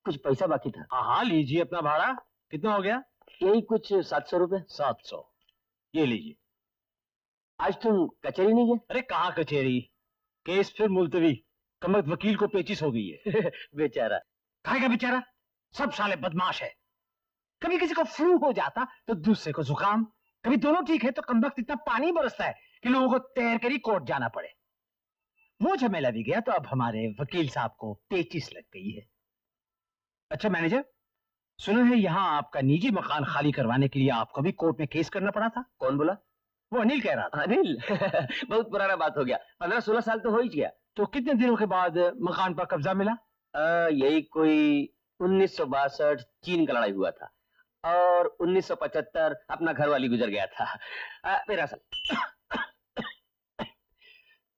कुछ पैसा बाकी था। हाँ हाँ, लीजिए अपना भाड़ा। कितना हो गया? यही कुछ 700 रुपए। 700, ये लीजिए। आज तुम कचहरी नहीं गए? अरे कहाँ कचहरी, केस फिर मुलतवी। कमर वकील को पेचिश हो गई है। बेचारा। काहे का बेचारा, सब साले बदमाश है। कभी किसी को फ्लू हो जाता तो दूसरे को जुकाम, कभी दोनों ठीक है तो कमबख्त इतना पानी बरसता है कि लोगों को तैर कर ही कोर्ट जाना पड़े। वो झमेला भी गया तो अब हमारे वकील साहब को पेचिश लग गई है। अच्छा मैनेजर, सुना है यहाँ आपका निजी मकान खाली करवाने के लिए आपको भी कोर्ट में केस करना पड़ा था। कौन बोला? वो अनिल कह रहा था। अनिल? बहुत पुराना बात हो गया, 15-16 साल तो हो ही गया। तो कितने दिनों के बाद मकान पर कब्जा मिला? यही कोई 1962 चीन का लड़ाई हुआ था और 1975 अपना घर वाली गुजर गया था। 13 साल।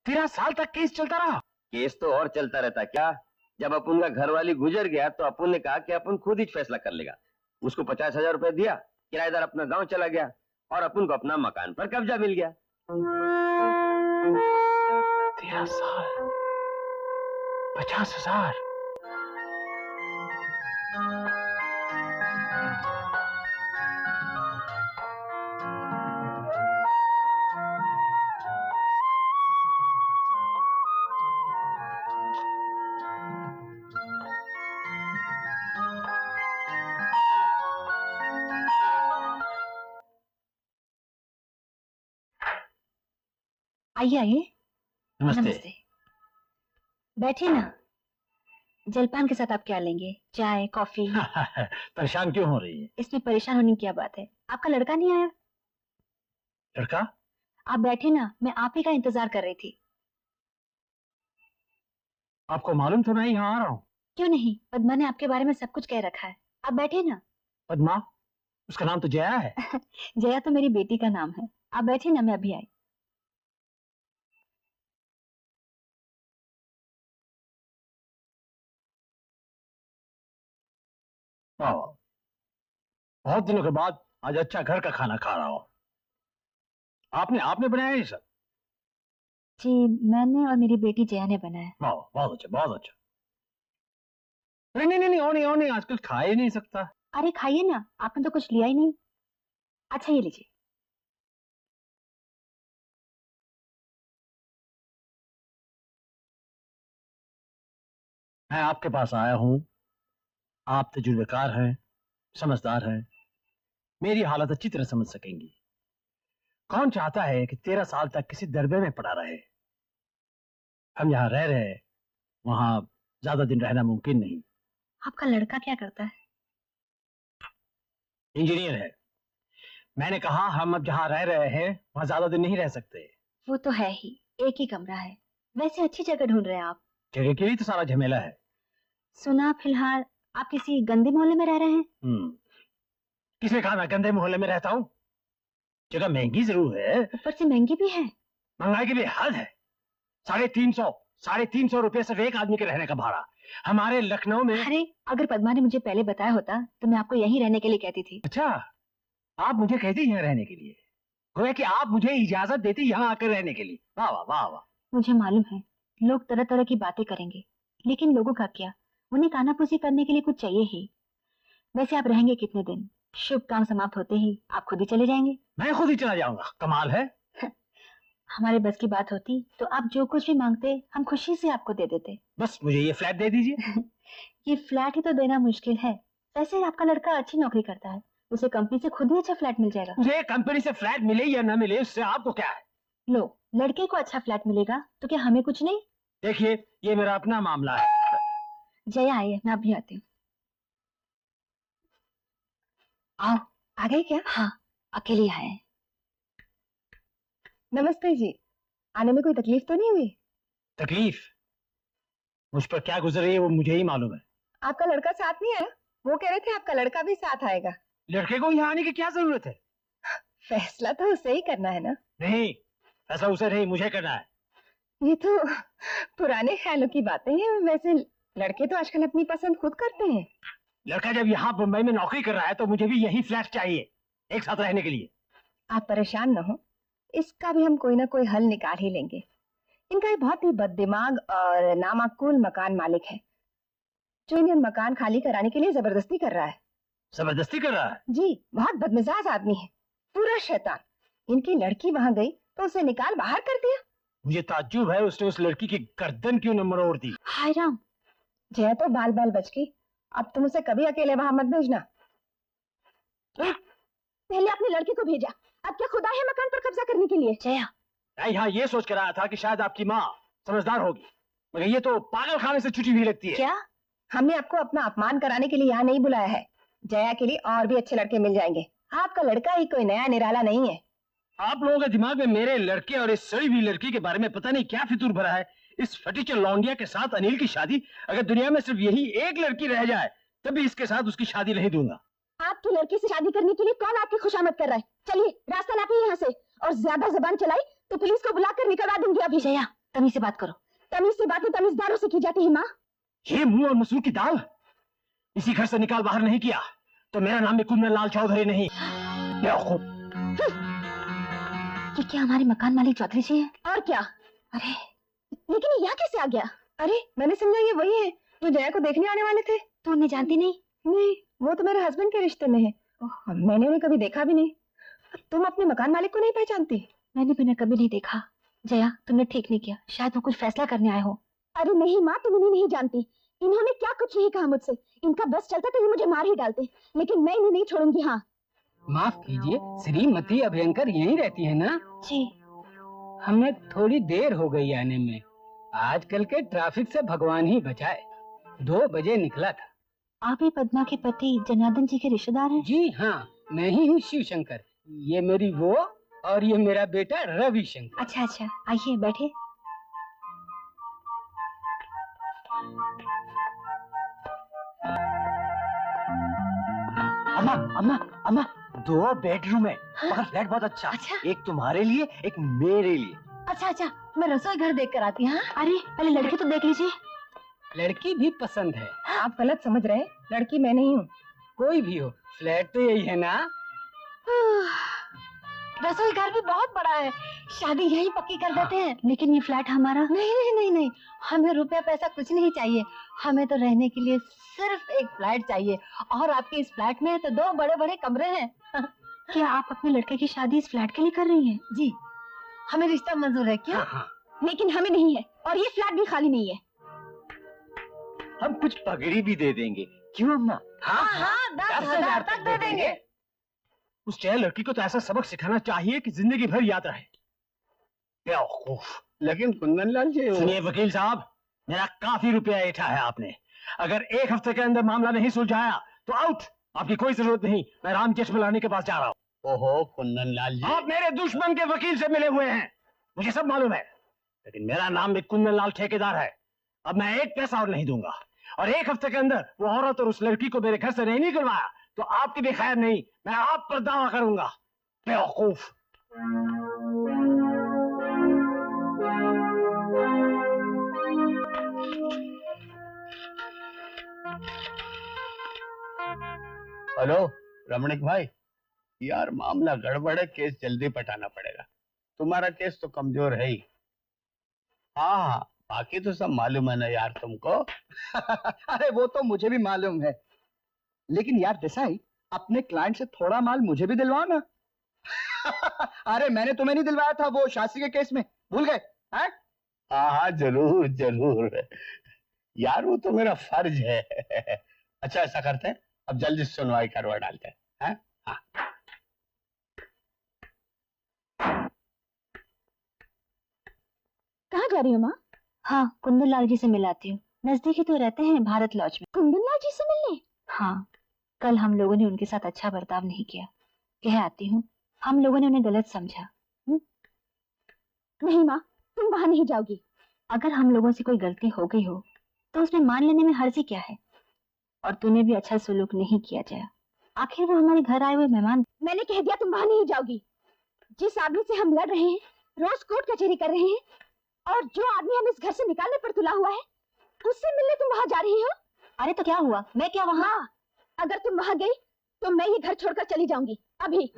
13 साल तक केस चलता रहा? केस तो और चलता रहता क्या। जब अपन का घर वाली गुजर गया तो अपन ने कहा कि अपन खुद ही फैसला कर लेगा। उसको 50,000 रुपए दिया, किराएदार अपना गांव चला गया और अपन को अपना मकान पर कब्जा मिल गया। 13 साल, 50,000। आइए आइए। नमस्ते। बैठिए ना। जलपान के साथ आप क्या लेंगे, चाय कॉफी? परेशान क्यों हो रही है? इसमें परेशान होने की क्या बात है, आपका लड़का नहीं आया? लड़का? आप बैठे ना, मैं आप ही का इंतजार कर रही थी। आपको मालूम तो नहीं यहाँ आ रहा हूँ? क्यों नहीं, पद्मा ने आपके बारे में सब कुछ कह रखा है। आप बैठे ना। पद्मा? उसका नाम तो जया है। जया तो मेरी बेटी का नाम है। आप बैठे ना, मैं अभी आई। वाह, बहुत दिनों के बाद आज अच्छा घर का खाना खा रहा हूँ। आपने आपने बनाया ये सब? जी, मैंने और मेरी बेटी जया ने बनाया। वाह, बहुत अच्छा बहुत अच्छा। नहीं नहीं नहीं, और नहीं, आजकल खा ही नहीं सकता। अरे खाइए ना, आपने तो कुछ लिया ही नहीं। अच्छा ये लीजिए। मैं आपके पास आया हूँ, आप तजुर्बेकार हैं, समझदार हैं, मेरी हालत अच्छी तरह समझ सकेंगी। कौन चाहता है कि 13 साल तक किसी दरबे में पड़ा रहे। हम यहाँ रह रहे, वहां ज्यादा दिन रहना मुमकिन नहीं। आपका लड़का क्या करता है? इंजीनियर है। मैंने कहा हम अब जहाँ रह रहे हैं वहां ज्यादा दिन नहीं रह सकते। वो तो है ही, एक ही कमरा है। वैसे अच्छी जगह ढूंढ रहे हैं आप। जगह के लिए तो सारा झमेला है। सुना फिलहाल आप किसी गंदे मोहल्ले में रह रहे हैं। किसने कहा मैं गंदे मोहल्ले में रहता हूँ? जगह महंगी जरूर है, ऊपर से महंगी भी है। महंगाई की भी हद है। 350 रुपए सिर्फ एक आदमी के रहने का भाड़ा हमारे लखनऊ में। अरे अगर पद्मा ने मुझे पहले बताया होता तो मैं आपको यहीं रहने के लिए कहती थी। अच्छा, आप मुझे कहती यहाँ रहने के लिए, गोया कि आप मुझे इजाजत देती यहाँ आकर रहने के लिए। वाह वाह वाह वाह। मुझे मालूम है लोग तरह तरह की बातें करेंगे, लेकिन लोगों का क्या, उन्हें कानाफूसी करने के लिए कुछ चाहिए ही। वैसे आप रहेंगे कितने दिन? शुभ काम समाप्त होते ही आप खुद ही चले जाएंगे। मैं खुद ही चला जाऊंगा? कमाल है। हमारे बस की बात होती तो आप जो कुछ भी मांगते हम खुशी से आपको दे देते। बस मुझे ये फ्लैट दे दीजिए। ये फ्लैट ही तो देना मुश्किल है। वैसे आपका लड़का अच्छी नौकरी करता है, उसे कंपनी से खुद ही अच्छा फ्लैट मिल जाएगा। मुझे कंपनी से फ्लैट मिले या न मिले उससे आपको क्या है? लो, लड़के को अच्छा फ्लैट मिलेगा तो क्या हमें कुछ नहीं? देखिए, ये मेरा अपना मामला है। जया आई है, मैं अभी आती हूँ। आओ। आ गए क्या? हाँ, अकेले आए। नमस्ते जी। आने में कोई तकलीफ तो नहीं हुई? तकलीफ? मुझ पर क्या गुजर रही है वो मुझे ही मालूम है। आपका लड़का साथ नहीं आया? वो कह रहे थे आपका लड़का भी साथ आएगा। लड़के को यहाँ आने की क्या जरूरत है? फैसला तो उसे ही करना है ना। नहीं, ऐसा उसे नहीं, मुझे करना है। ये तो पुराने ख्यालों की बातें हैं। वैसे लड़के तो आजकल अपनी पसंद खुद करते हैं। लड़का जब यहाँ बम्बई में नौकरी कर रहा है तो मुझे भी यही फ्लैट चाहिए, एक साथ रहने के लिए। आप परेशान न हो, इसका भी हम कोई ना कोई हल निकाल ही लेंगे। इनका एक बहुत ही बददिमाग और नामाकूल मकान मालिक है जो इन्हें मकान खाली कराने के लिए जबरदस्ती कर रहा है। जबरदस्ती कर रहा है? जी, बहुत बदमिजाज आदमी है, पूरा शैतान। इनकी लड़की वहां गई तो उसे निकाल बाहर कर दिया। मुझे ताज्जुब है उसने उस लड़की की गर्दन क्यों न मरोड़ दी। हाय राम। जया तो बाल बाल बच गई। अब तुम उसे कभी अकेले वहां मत भेजना। पहले अपनी लड़की को भेजा, अब क्या खुदा है मकान पर कब्जा करने के लिए? जया, मैं यहाँ ये सोच कर आया था कि शायद आपकी माँ समझदार होगी, मगर ये तो पागल खाने से छुट्टी हुई लगती है। क्या? हमने आपको अपना अपमान कराने के लिए यहाँ नहीं बुलाया है। जया के लिए और भी अच्छे लड़के मिल जाएंगे। आपका लड़का ही कोई नया निराला नहीं है। आप लोगों के दिमाग में मेरे लड़के और इस सड़ी हुई लड़की के बारे में पता नहीं क्या फितूर भरा है। इस फटीचर लौंडिया के साथ अनिल की शादी, अगर दुनिया में सिर्फ यही एक लड़की रह जाए तब भी इसके साथ उसकी शादी नहीं दूंगा। आपकी लड़की से शादी करने के लिए कौन आपकी खुशामद कर रहा है? चलिए रास्ता नापिए यहाँ से, और ज्यादा जबान चलाई तो पुलिस को बुलाकर निकलवा दूंगी अभी। जया, तमीज से बात करो। तमीज से बातें तमीजदारों से की जाती है माँ। ये मुंह और मसूर की दाल इसी घर से निकाल बाहर नहीं किया तो मेरा नाम भी कुंदन लाल चौधरी नहीं। बेवकूफ। ये क्या हमारे मकान मालिक चौधरी जी हैं? और क्या? अरे लेकिन ये यहाँ कैसे आ गया? अरे मैंने समझा ये वही है जो जया को देखने आने वाले थे। तू उन्हें जानती नहीं? नहीं, वो तो मेरे हस्बैंड के रिश्ते में है। मैंने उन्हें कभी देखा भी नहीं। तुम अपने मकान मालिक को नहीं पहचानती? मैंने भी उन्हें कभी नहीं देखा। जया, तुमने ठीक नहीं किया, शायद वो कुछ फैसला करने आए हो। अरे नहीं माँ, तुम इन्हें नहीं जानती। इन्होंने क्या कुछ नहीं कहा मुझसे। इनका बस चलता तो ये मुझे मार ही डालते, लेकिन मैं इन्हें नहीं छोड़ूंगी। हाँ माफ कीजिए, श्रीमती अभयंकर यहीं रहती है ना? जी। हमें थोड़ी देर हो गई आने में। आजकल के ट्रैफिक से भगवान ही बचाए। 2 बजे निकला था। आप ही पद्मा के पति जनार्दन जी के रिश्तेदार हैं? जी हाँ, मैं ही हूँ शिव शंकर। ये मेरी वो और ये मेरा बेटा रवि शंकर। अच्छा अच्छा, आइए बैठे। अम्मा अम्मा अम्मा, 2 बेडरूम है। हाँ? मगर फ्लैट बहुत अच्छा। अच्छा? एक तुम्हारे लिए, एक मेरे लिए। अच्छा अच्छा, मैं रसोई घर देख कर आती हूँ। अरे पहले लड़की तो देख लीजिए। लड़की भी पसंद है। आप गलत समझ रहे हैं, लड़की मैं नहीं हूँ। कोई भी हो, फ्लैट तो यही है ना? रसोई घर भी बहुत बड़ा है, शादी यही पक्की कर देते हैं। लेकिन ये फ्लैट हमारा। नहीं नहीं नहीं नहीं, हमें रुपया पैसा कुछ नहीं चाहिए। हमें तो रहने के लिए सिर्फ एक फ्लैट चाहिए, और आपके इस फ्लैट में तो 2 बड़े बड़े कमरे हैं। क्या आप अपने लड़के की शादी इस फ्लैट के लिए कर रही हैं? जी, हमें रिश्ता मंजूर है। क्या? हाँ। लेकिन हमें नहीं है, और ये फ्लैट भी खाली नहीं है। हम कुछ पगड़ी भी दे देंगे, क्यों अम्मा? हाँ, 10,000 तक दे देंगे। उस चैन लड़की को तो ऐसा सबक सिखाना चाहिए कि जिंदगी भर याद रहे। बेवकूफ। लेकिन कुंदन लाल जी, सुनिए वकील साहब, मेरा काफी रुपया ऐंठा है आपने। अगर 1 हफ्ते के अंदर मामला नहीं सुलझाया तो आउट। आपकी कोई जरूरत नहीं, मैं राम जेठमलानी के पास जा रहा हूँ। ओहो कुंदन लाल जी, आप मेरे दुश्मन के वकील से मिले हुए हैं, मुझे सब मालूम है। लेकिन मेरा नाम भी कुंदन लाल ठेकेदार है। अब मैं 1 पैसा और नहीं दूंगा, और 1 हफ्ते के अंदर वो औरत और उस लड़की को मेरे घर से नहीं निकलवाया तो आपकी भी खैर नहीं, मैं आप पर दावा करूंगा। बेवकूफ। हेलो रमणिक भाई, यार मामला गड़बड़ है, केस जल्दी पटाना पड़ेगा। तुम्हारा केस तो कमजोर है ही। हाँ, बाकी तो सब मालूम है ना यार तुमको। अरे वो तो मुझे भी मालूम है, लेकिन यार देसाई, अपने क्लाइंट से थोड़ा माल मुझे भी दिलवाओ ना। अरे मैंने तुम्हें नहीं दिलवाया था वो शास्त्री के केस में, भूल गए? हैं? हाँ जरूर जरूर यार, वो तो मेरा फर्ज है। अच्छा ऐसा करते हैं, अब जल्दी सुनवाई करवा डालते हैं। हाँ कहाँ जा रही हो माँ? हाँ, कुंदन लाल जी से मिलाती हूँ। नजदीक ही तो रहते हैं, भारत लॉज में। कुंदन लाल जी से मिलने? हाँ, कल हम लोगों ने उनके साथ अच्छा बर्ताव नहीं किया। कह आती हूँ, हम लोगों ने उन्हें गलत समझा। नहीं माँ, तुम वहां नहीं जाओगी। अगर हम लोगों से कोई गलती हो गई हो तो उसमें मान लेने में हर्ज ही क्या है। और तूने भी अच्छा सलूक नहीं किया जया। आखिर वो हमारे घर आए हुए मेहमान। मैंने कह दिया तुम वहां नहीं जाओगी। जिस आदमी से हम लड़ रहे हैं, रोज कोर्ट कचहरी कर रहे हैं, और जो आदमी हम इस घर से निकालने पर तुला हुआ है, उससे मिलने तुम वहां जा रही हो। अरे तो क्या हुआ, मैं क्या वहां? अगर तुम वहां गई तो मैं ये घर छोड़कर चली जाऊंगी अभी।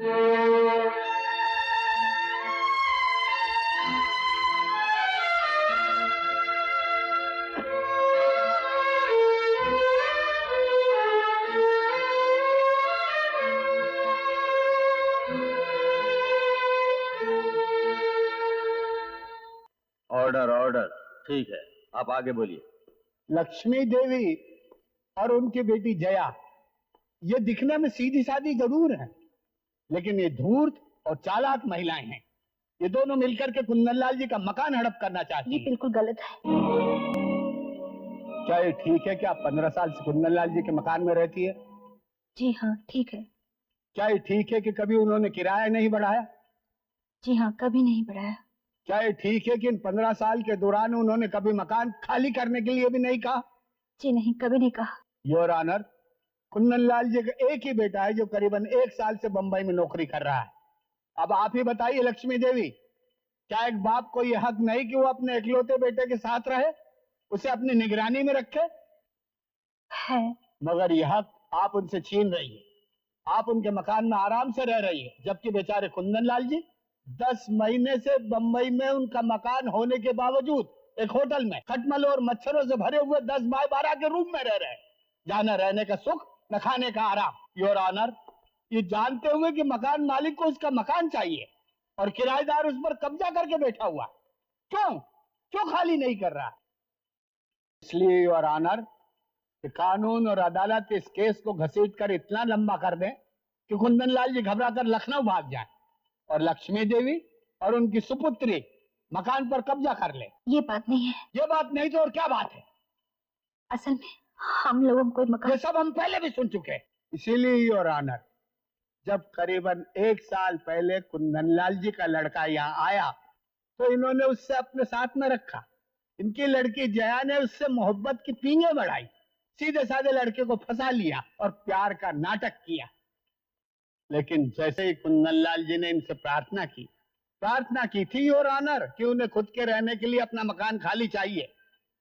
Order order. ठीक है, आप आगे बोलिए। लक्ष्मी देवी और उनकी बेटी जया, ये दिखने में सीधी सादी जरूर है, लेकिन ये धूर्त और चालाक महिलाएं हैं। ये दोनों मिलकर के कुंदनलाल जी का मकान हड़प करना चाहती ये हैं। बिल्कुल गलत है। क्या ये ठीक है कि आप 15 साल से कुंदनलाल जी के मकान में रहती है? जी हाँ, ठीक है। क्या ये ठीक है कि कभी उन्होंने किराया नहीं बढ़ाया? जी हाँ, कभी नहीं बढ़ाया। क्या ये ठीक है कि इन 15 साल के दौरान उन्होंने कभी मकान खाली करने के लिए भी नहीं कहा? जी नहीं, कभी नहीं कहा। योर ऑनर, कुंदनलाल जी का एक ही बेटा है जो करीबन 1 साल से बंबई में नौकरी कर रहा है। अब आप ही बताइए लक्ष्मी देवी, क्या एक बाप को यह हक नहीं कि वो अपने इकलौते बेटे के साथ रहे, उसे अपनी निगरानी में रखे? है। मगर यह हक आप उनसे छीन रही है। आप उनके मकान में आराम से रह रही है, जबकि बेचारे कुंदनलाल जी 10 महीने से बंबई में उनका मकान होने के बावजूद एक होटल में खटमल और मच्छरों से भरे हुए 10 बाय 12 के रूम में रह रहे हैं, जहां न रहने का सुख न खाने का आराम। योर ऑनर, ये जानते हुए कि मकान मालिक को उसका मकान चाहिए और किराएदार उस पर कब्जा करके बैठा हुआ, क्यों खाली नहीं कर रहा? इसलिए योर ऑनर, कि कानून और अदालत इस केस को घसीटकर इतना लंबा कर दें कि कुंदनलाल जी घबराकर लखनऊ भाग जाएं और लक्ष्मी देवी और उनकी सुपुत्री मकान पर कब्जा कर ले। ये बात नहीं है। ये बात नहीं तो और क्या बात है? असल में हम लोगों को मकान। ये सब हम पहले भी सुन चुके हैं। इसीलिए योर ऑनर, जब करीबन 1 साल पहले कुंदनलाल जी का लड़का यहाँ आया तो इन्होंने उससे अपने साथ में रखा। इनकी लड़की जया ने उससे मोहब्बत की पींगे बढ़ाई, सीधे साधे लड़के को फंसा लिया और प्यार का नाटक किया। लेकिन जैसे ही कुंदनलाल जी ने इनसे प्रार्थना की थी योर ऑनर कि उन्हें खुद के रहने के लिए अपना मकान खाली चाहिए।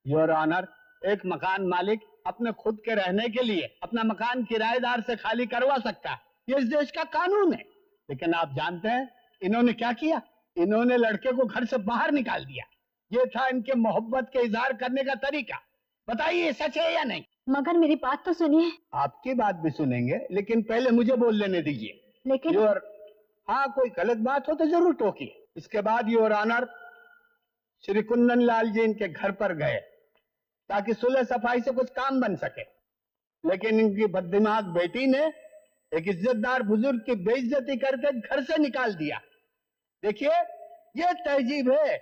योर ऑनर, एक मकान मालिक अपने खुद के रहने के लिए अपना मकान किराएदार से खाली करवा सकता है, ये इस देश का कानून है। लेकिन आप जानते हैं इन्होंने क्या किया? इन्होंने लड़के को घर से बाहर निकाल दिया। ये था इनके मोहब्बत के इजहार करने का तरीका। बताइए सच है या नहीं? मगर मेरी बात तो सुनिए। आपकी बात भी सुनेंगे, लेकिन पहले मुझे बोल लेने दीजिए। लेकिन योर, हाँ, कोई गलत बात हो तो जरूर टोकिए। इसके बाद योर ऑनर, श्री कुंदनलाल जी इनके घर पर गए ताकि सुलह सफाई से कुछ काम बन सके, लेकिन इनकी बददिमाग बेटी ने एक इज्जतदार बुजुर्ग की बेइज्जती करके घर से निकाल दिया। देखिए, ये तहजीब है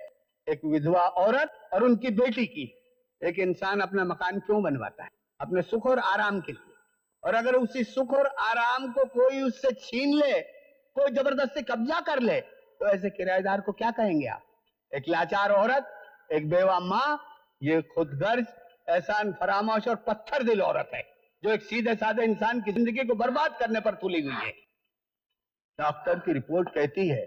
एक विधवा औरत और उनकी बेटी की। एक इंसान अपना मकान क्यों बनवाता है? अपने सुख और आराम के लिए। और अगर उसी सुख और आराम को कोई उससे छीन ले, कोई जबरदस्ती कब्जा कर ले, तो ऐसे किराएदार को क्या कहेंगे आप? एक लाचार औरत, एक बेवा माँ, ये खुदगर्ज, एहसान फरामोश और पत्थर दिल औरत है जो एक सीधे साधे इंसान की जिंदगी को बर्बाद करने पर तुली हुई है। डॉक्टर की रिपोर्ट कहती है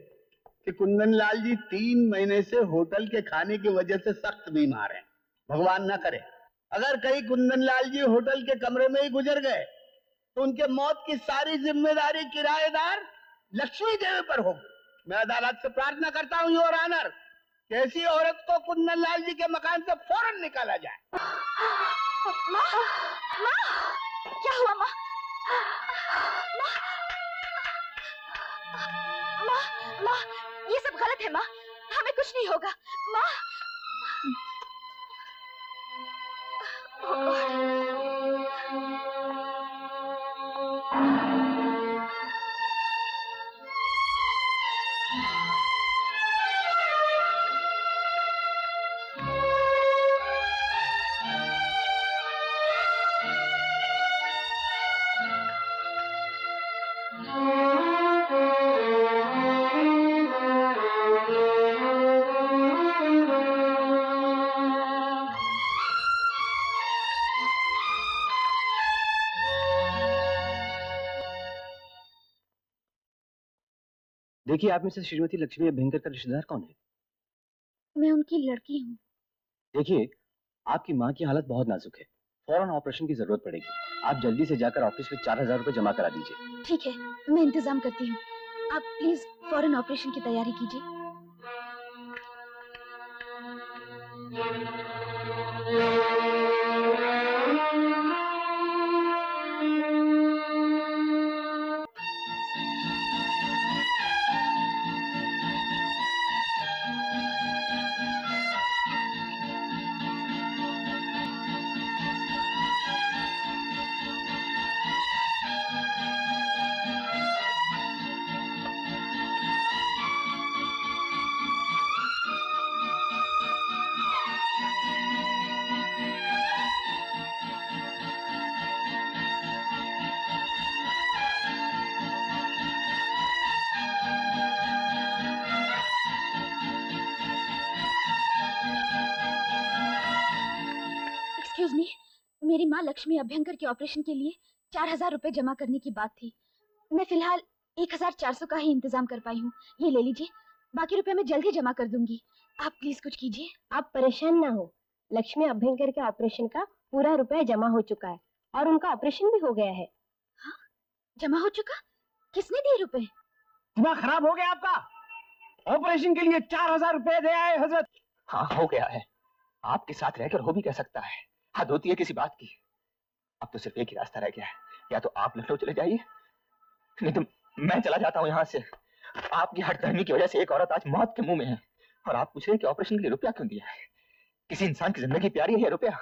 कि कुंदनलाल जी 3 महीने से होटल के खाने की वजह से सख्त बीमार हैं। भगवान न करे अगर कहीं कुंदनलाल जी होटल के कमरे में ही गुजर गए तो उनके मौत की सारी जिम्मेदारी किराएदार लक्ष्मी देवी पर होगी। मैं अदालत से प्रार्थना करता हूँ योर ऑनर, ऐसी औरत को कुंदनलाल जी के मकान से फौरन निकाला जाए। माँ, माँ, क्या हुआ माँ? माँ, माँ, ये सब गलत है माँ, हमें कुछ नहीं होगा माँ। देखिए, आप में से श्रीमती लक्ष्मी अभ्यंकर का रिश्तेदार कौन है? मैं उनकी लड़की हूँ। देखिए, आपकी माँ की हालत बहुत नाजुक है, फौरन ऑपरेशन की जरूरत पड़ेगी। आप जल्दी से जाकर ऑफिस में 4000 रुपए जमा करा दीजिए। ठीक है, मैं इंतजाम करती हूँ। आप प्लीज फौरन ऑपरेशन की तैयारी कीजिए। एक्सक्यूज मी, मेरी माँ लक्ष्मी अभ्यंकर के ऑपरेशन के लिए 4000 रुपए जमा करने की बात थी। मैं फिलहाल 1400 का ही इंतजाम कर पाई हूँ। ये ले लीजिए, बाकी रुपए मैं जल्द ही जमा कर दूंगी। आप प्लीज कुछ कीजिए। आप परेशान ना हो, लक्ष्मी अभ्यंकर के ऑपरेशन का पूरा रुपया जमा हो चुका है और उनका ऑपरेशन भी हो गया है। हाँ, जमा हो चुका? किसने दिए रुपए? दिमाग खराब हो गया आपका? ऑपरेशन के लिए 4000 रुपए दे आए हजरत। हाँ, हो गया है। आपके साथ रहकर हो भी कह सकता है, हद होती है किसी बात की। अब तो सिर्फ एक ही रास्ता रह गया है, या तो आप लखनऊ चले जाइए, नहीं तो मैं चला जाता हूँ यहाँ से। आपकी हठधर्मी की वजह से एक औरत आज मौत के मुंह में है, और आप पूछ रहे हैं कि ऑपरेशन के लिए रुपया क्यों दिया है? किसी इंसान की जिंदगी प्यारी है या रुपया?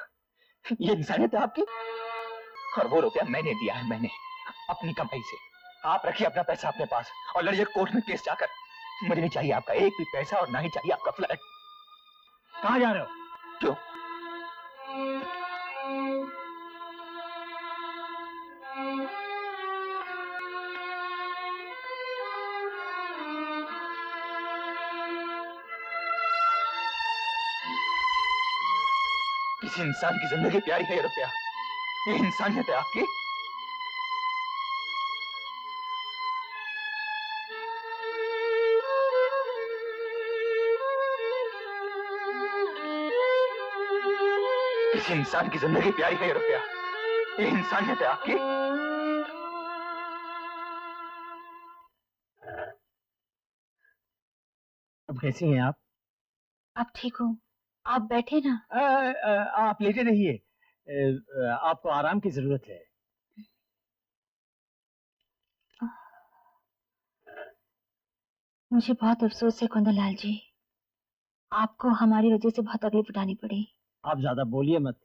ये इंसानियत है आपकी? और वो रुपया मैंने दिया है, मैंने अपनी कमाई से। आप रखिए अपना पैसा अपने पास और लड़िए कोर्ट में केस जाकर। मुझे नहीं चाहिए आपका एक भी पैसा, और ना ही चाहिए आपका फ्लैट। कहाँ जा रहे हो? क्यों? किसी इंसान की जिंदगी प्यारी है ये रुपया? ये इंसानियत है आपकी? किसी इंसान की जिंदगी प्यारी है ये रुपया? ये इंसानियत है आपकी? अब कैसी हैं आप? आप ठीक हो? आप बैठे ना। आप लेटे रहिए, आपको आराम की जरूरत है। मुझे बहुत अफसोस है कुंदनलाल जी, आपको हमारी वजह से बहुत तकलीफ उठानी पड़ी। आप ज्यादा बोलिए मत,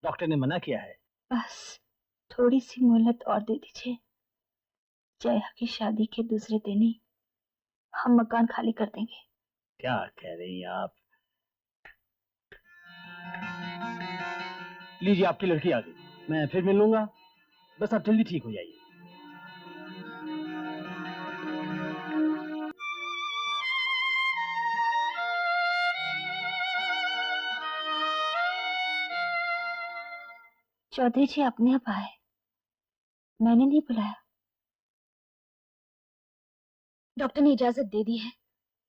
डॉक्टर ने मना किया है। बस थोड़ी सी मोहलत और दे दीजिए। जया की शादी के दूसरे दिन ही हम मकान खाली कर देंगे। क्या कह रही हैं आप? लीजिए, आपकी लड़की आ गई। मैं फिर मिलूंगा, बस आप जल्दी ठीक हो जाइए। चौधरी जी अपने आप आए, मैंने नहीं बुलाया। डॉक्टर ने इजाजत दे दी है,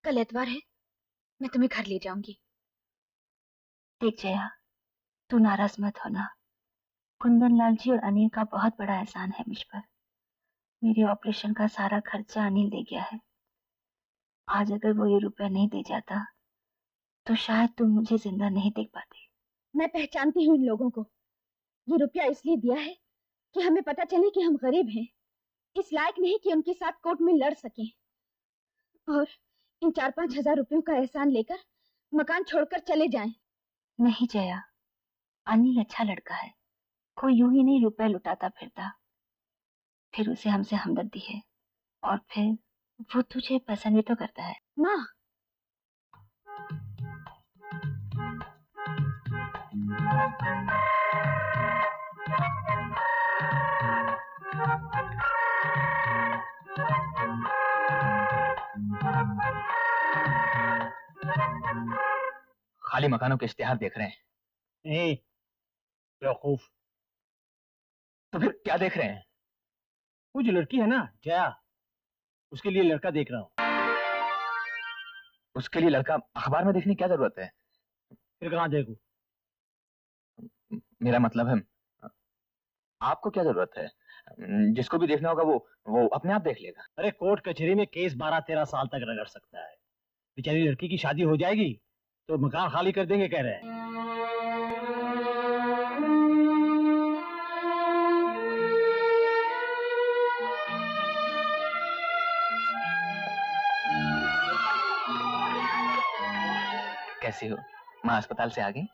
कल एतवार है, मैं तुम्हें घर ले जाऊंगी। देख जया, तू नाराज मत होना। कुंदनलाल जी और अनिल का बहुत बड़ा एहसान है मुझ पर। मेरे ऑपरेशन का सारा खर्चा अनिल दे गया है। आज अगर वो ये रुपया नहीं दे जाता तो शायद तुम मुझे जिंदा नहीं देख पाते। मैं पहचानती हूँ इन लोगों को। ये रुपया इसलिए दिया है कि हमें पता चले कि हम गरीब हैं, इस लायक नहीं कि उनके साथ कोर्ट में लड़ सकें। और इन 4-5 हजार रुपयों का एहसान लेकर मकान छोड़कर चले जाएं। नहीं जया, अनिल अच्छा लड़का है, कोई यूं ही नहीं रुपए लुटाता फिरता। फिर उसे हमसे हमदर्दी है, और फिर वो तुझे पसंद भी तो करता है। माँ, खाली मकानों के इश्तिहार देख रहे हैं? नहीं बेवकूफ। तो फिर क्या देख रहे हैं? वो जो लड़की है ना जया, उसके लिए लड़का देख रहा हूँ। उसके लिए लड़का अखबार में देखने की क्या जरूरत है? फिर कहाँ देखूं? मेरा मतलब है, आपको क्या जरूरत है? जिसको भी देखना होगा वो अपने आप देख लेगा। अरे कोर्ट कचहरी में केस 12-13 साल तक रगड़ सकता है। बेचारी लड़की की शादी हो जाएगी तो मकान खाली कर देंगे कह रहे हैं। कैसी हो? माँ अस्पताल से आ गई?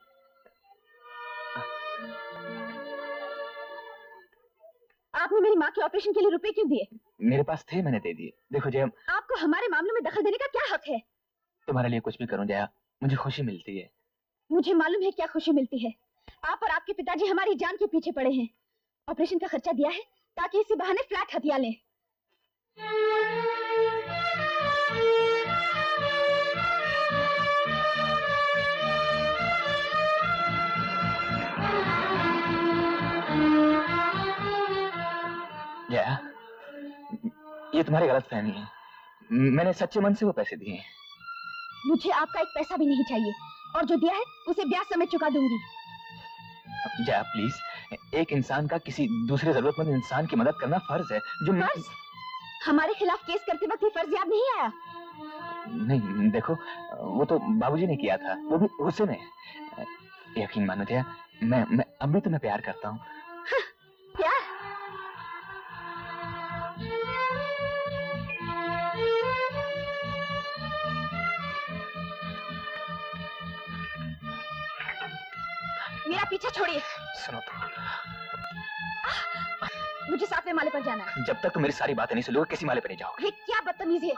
आपने मेरी माँ के ऑपरेशन के लिए रुपए क्यों दिए? मेरे पास थे, मैंने दे दिए। देखो जया, आपको हमारे मामलों में दखल देने का क्या हक है? तुम्हारे लिए कुछ भी करूं जया, मुझे खुशी मिलती है। मुझे मालूम है क्या खुशी मिलती है। आप और आपके पिताजी हमारी जान के पीछे पड़े हैं। ऑपरेशन का खर्चा दिया है ताकि इसी बहाने फ्लैट हथिया लें। जया, ये तुम्हारी गलतफहमी है। मैंने सच्चे मन से वो पैसे दिए हैं। मुझे आपका एक पैसा भी नहीं चाहिए और जो दिया है उसे ब्याज समेत चुका दूंगी। जया प्लीज, एक इंसान का किसी दूसरे जरूरतमंद इंसान की मदद करना फर्ज है। जो फर्ज? हमारे खिलाफ केस करते वक्त ये फर्ज याद नहीं आया? नहीं, देखो वो तो बाबूजी ने किया था, वो भी गुस्से में। यकीन मानो जया, मैं अब भी तुम्हें प्यार करता हूँ। प्यार? मेरा पीछा छोड़िए। सुनो तो, मुझे 7वें माले पर जाना है। जब तक तुम मेरी सारी बातें नहीं सुनोगे किसी माले पर नहीं जाओगे। ये क्या बदतमीजी है?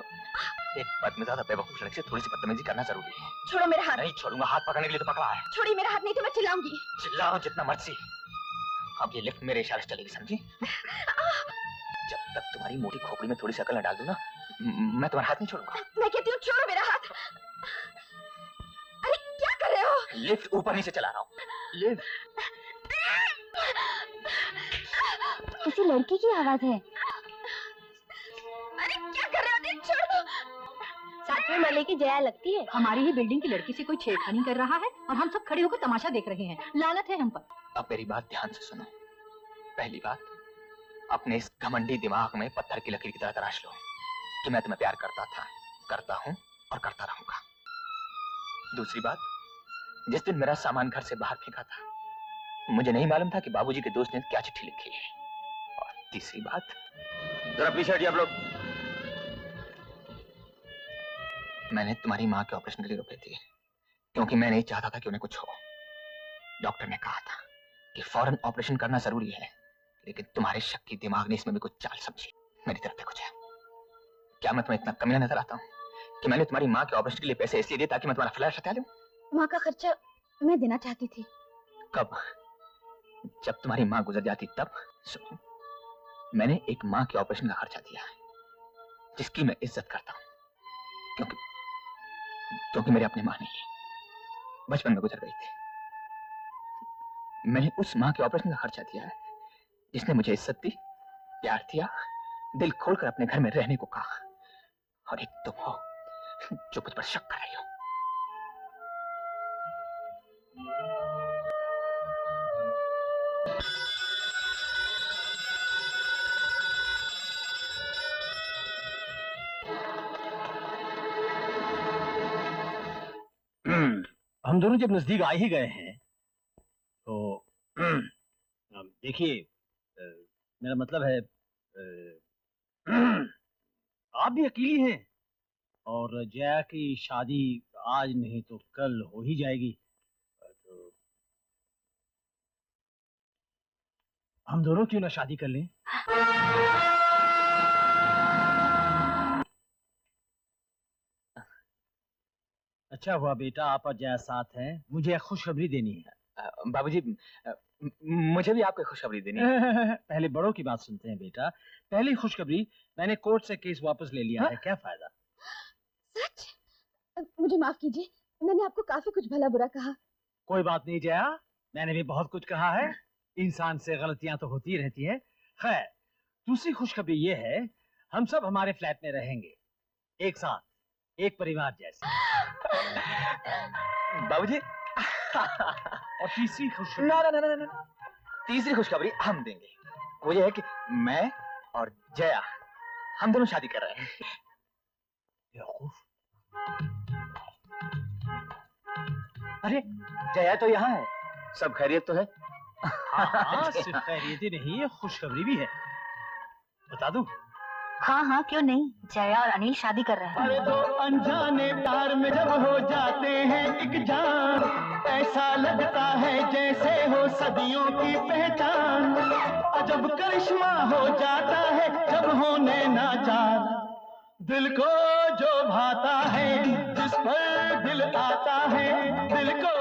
एक बात में ज्यादा बेवकूफ लड़की से थोड़ी सी बदतमीजी करना जरूरी है। छोड़ो मेरा हाथ। नहीं छोड़ूंगा, हाथ पकड़ने के लिए तो पकड़ा है। छोड़िए मेरा हाथ, नहीं तो मैं चिल्लाऊंगी। चिल्लाओ जितना मर्जी। अब ये लिफ्ट मेरे इशारे से चलेगी, समझी? जब तक तुम्हारी मोटी खोपड़ी में थोड़ी सी अकल न डाल दूं ना, मैं तुम्हारा हाथ नहीं छोड़ूंगा। मैं कहती हूँ छोड़ो मेरा हाथ। अरे क्या कर रहे हो? लिफ्ट ऊपर नीचे चला रहा हूँ। लिफ्ट। किसी लड़की की आवाज है। अरे क्या कर रहे हो? नहीं, छोड़ दो। 7वें माले की जया लगती है। हमारी ही बिल्डिंग की लड़की से कोई छेड़खानी कर रहा है और हम सब खड़े होकर तमाशा देख रहे हैं। लानत है हम पर। अब मेरी बात ध्यान से सुनो। पहली बात, अपने इस घमंडी दिमाग में पत्थर की लकीर की तरह तराश लो कि मैं तुम्हें प्यार करता था, करता हूँ और करता रहूंगा। दूसरी बात, जिस दिन मेरा सामान घर से बाहर फेंका था, मुझे नहीं मालूम था कि बाबूजी के दोस्त ने क्या चिट्ठी लिखी है। और तीसरी बात, जरा पीछे हटिए आप लोग। मैंने तुम्हारी माँ के ऑपरेशन के लिए रुपए दिए क्योंकि मैं नहीं चाहता था कि उन्हें कुछ हो। डॉक्टर ने कहा था कि फौरन ऑपरेशन करना जरूरी है, लेकिन तुम्हारे शक्की दिमाग ने इसमें भी कुछ चाल समझी। मेरी तरफ देखो जया, क्या मैं तुम्हें इतना कमीना नजर आता हूँ कि मैंने तुम्हारी माँ के ऑपरेशन के लिए पैसे इसलिए दिए ताकि मैं तुम्हारा फ्लैट हटा लूं? माँ का खर्चा मैं देना चाहती थी। कब? जब तुम्हारी माँ गुजर जाती तब? सुनो, मैंने एक माँ के ऑपरेशन का खर्चा दिया है जिसकी मैं इज्जत करता हूँ, क्योंकि मेरे अपनी माँ नहीं है, बचपन में गुजर गई थी। मैंने उस माँ के ऑपरेशन का खर्चा दिया है जिसने मुझे इज्जत दी, प्यार दिया, दिल खोलकर अपने घर में रहने को कहा। और एक तुम हो जो मुझ पर शक कर रही हो। हम दोनों जब नजदीक आ ही गए हैं तो देखिए, मेरा मतलब है आप भी अकेली हैं और जया की शादी आज नहीं तो कल हो ही जाएगी। तो हम दोनों क्यों ना शादी कर लें? अच्छा हुआ बेटा आप और जया साथ हैं। मुझे एक खुशखबरी देनी है। बाबूजी, मुझे भी आपको खुशखबरी देनी है। पहले बड़ों की बात सुनते हैं बेटा। पहली खुशखबरी, मैंने कोर्ट से केस वापस ले लिया है। क्या फायदा? सच? मुझे माफ कीजिए, मैंने आपको काफी कुछ भला बुरा कहा। कोई बात नहीं जया, मैंने भी बहुत कुछ कहा है। इंसान से गलतियां तो होती रहती हैं। खैर, दूसरी खुशखबरी ये है, हम सब हमारे फ्लैट में रहेंगे एक साथ। एक परिवार जैसे। बाबूजी और तीसरी खुशखबरी? ना ना ना ना ना, तीसरी खुशखबरी हम देंगे। वो ये है कि मैं और जया हम दोनों शादी कर रहे हैं। अरे जया तो यहाँ है, सब खैरियत तो है? हाँ, सिर्फ खैरियत ही नहीं है, खुशखबरी भी है। बता दूं? हाँ हाँ क्यों नहीं, जया और अनिल शादी कर रहे हैं। अरे दो अनजाने प्यार में जब हो जाते हैं एक जान, ऐसा लगता है जैसे हो सदियों की पहचान। अजब करिश्मा हो जाता है जब होने नाचार, दिल को जो भाता है जिस पर दिल आता है, दिल को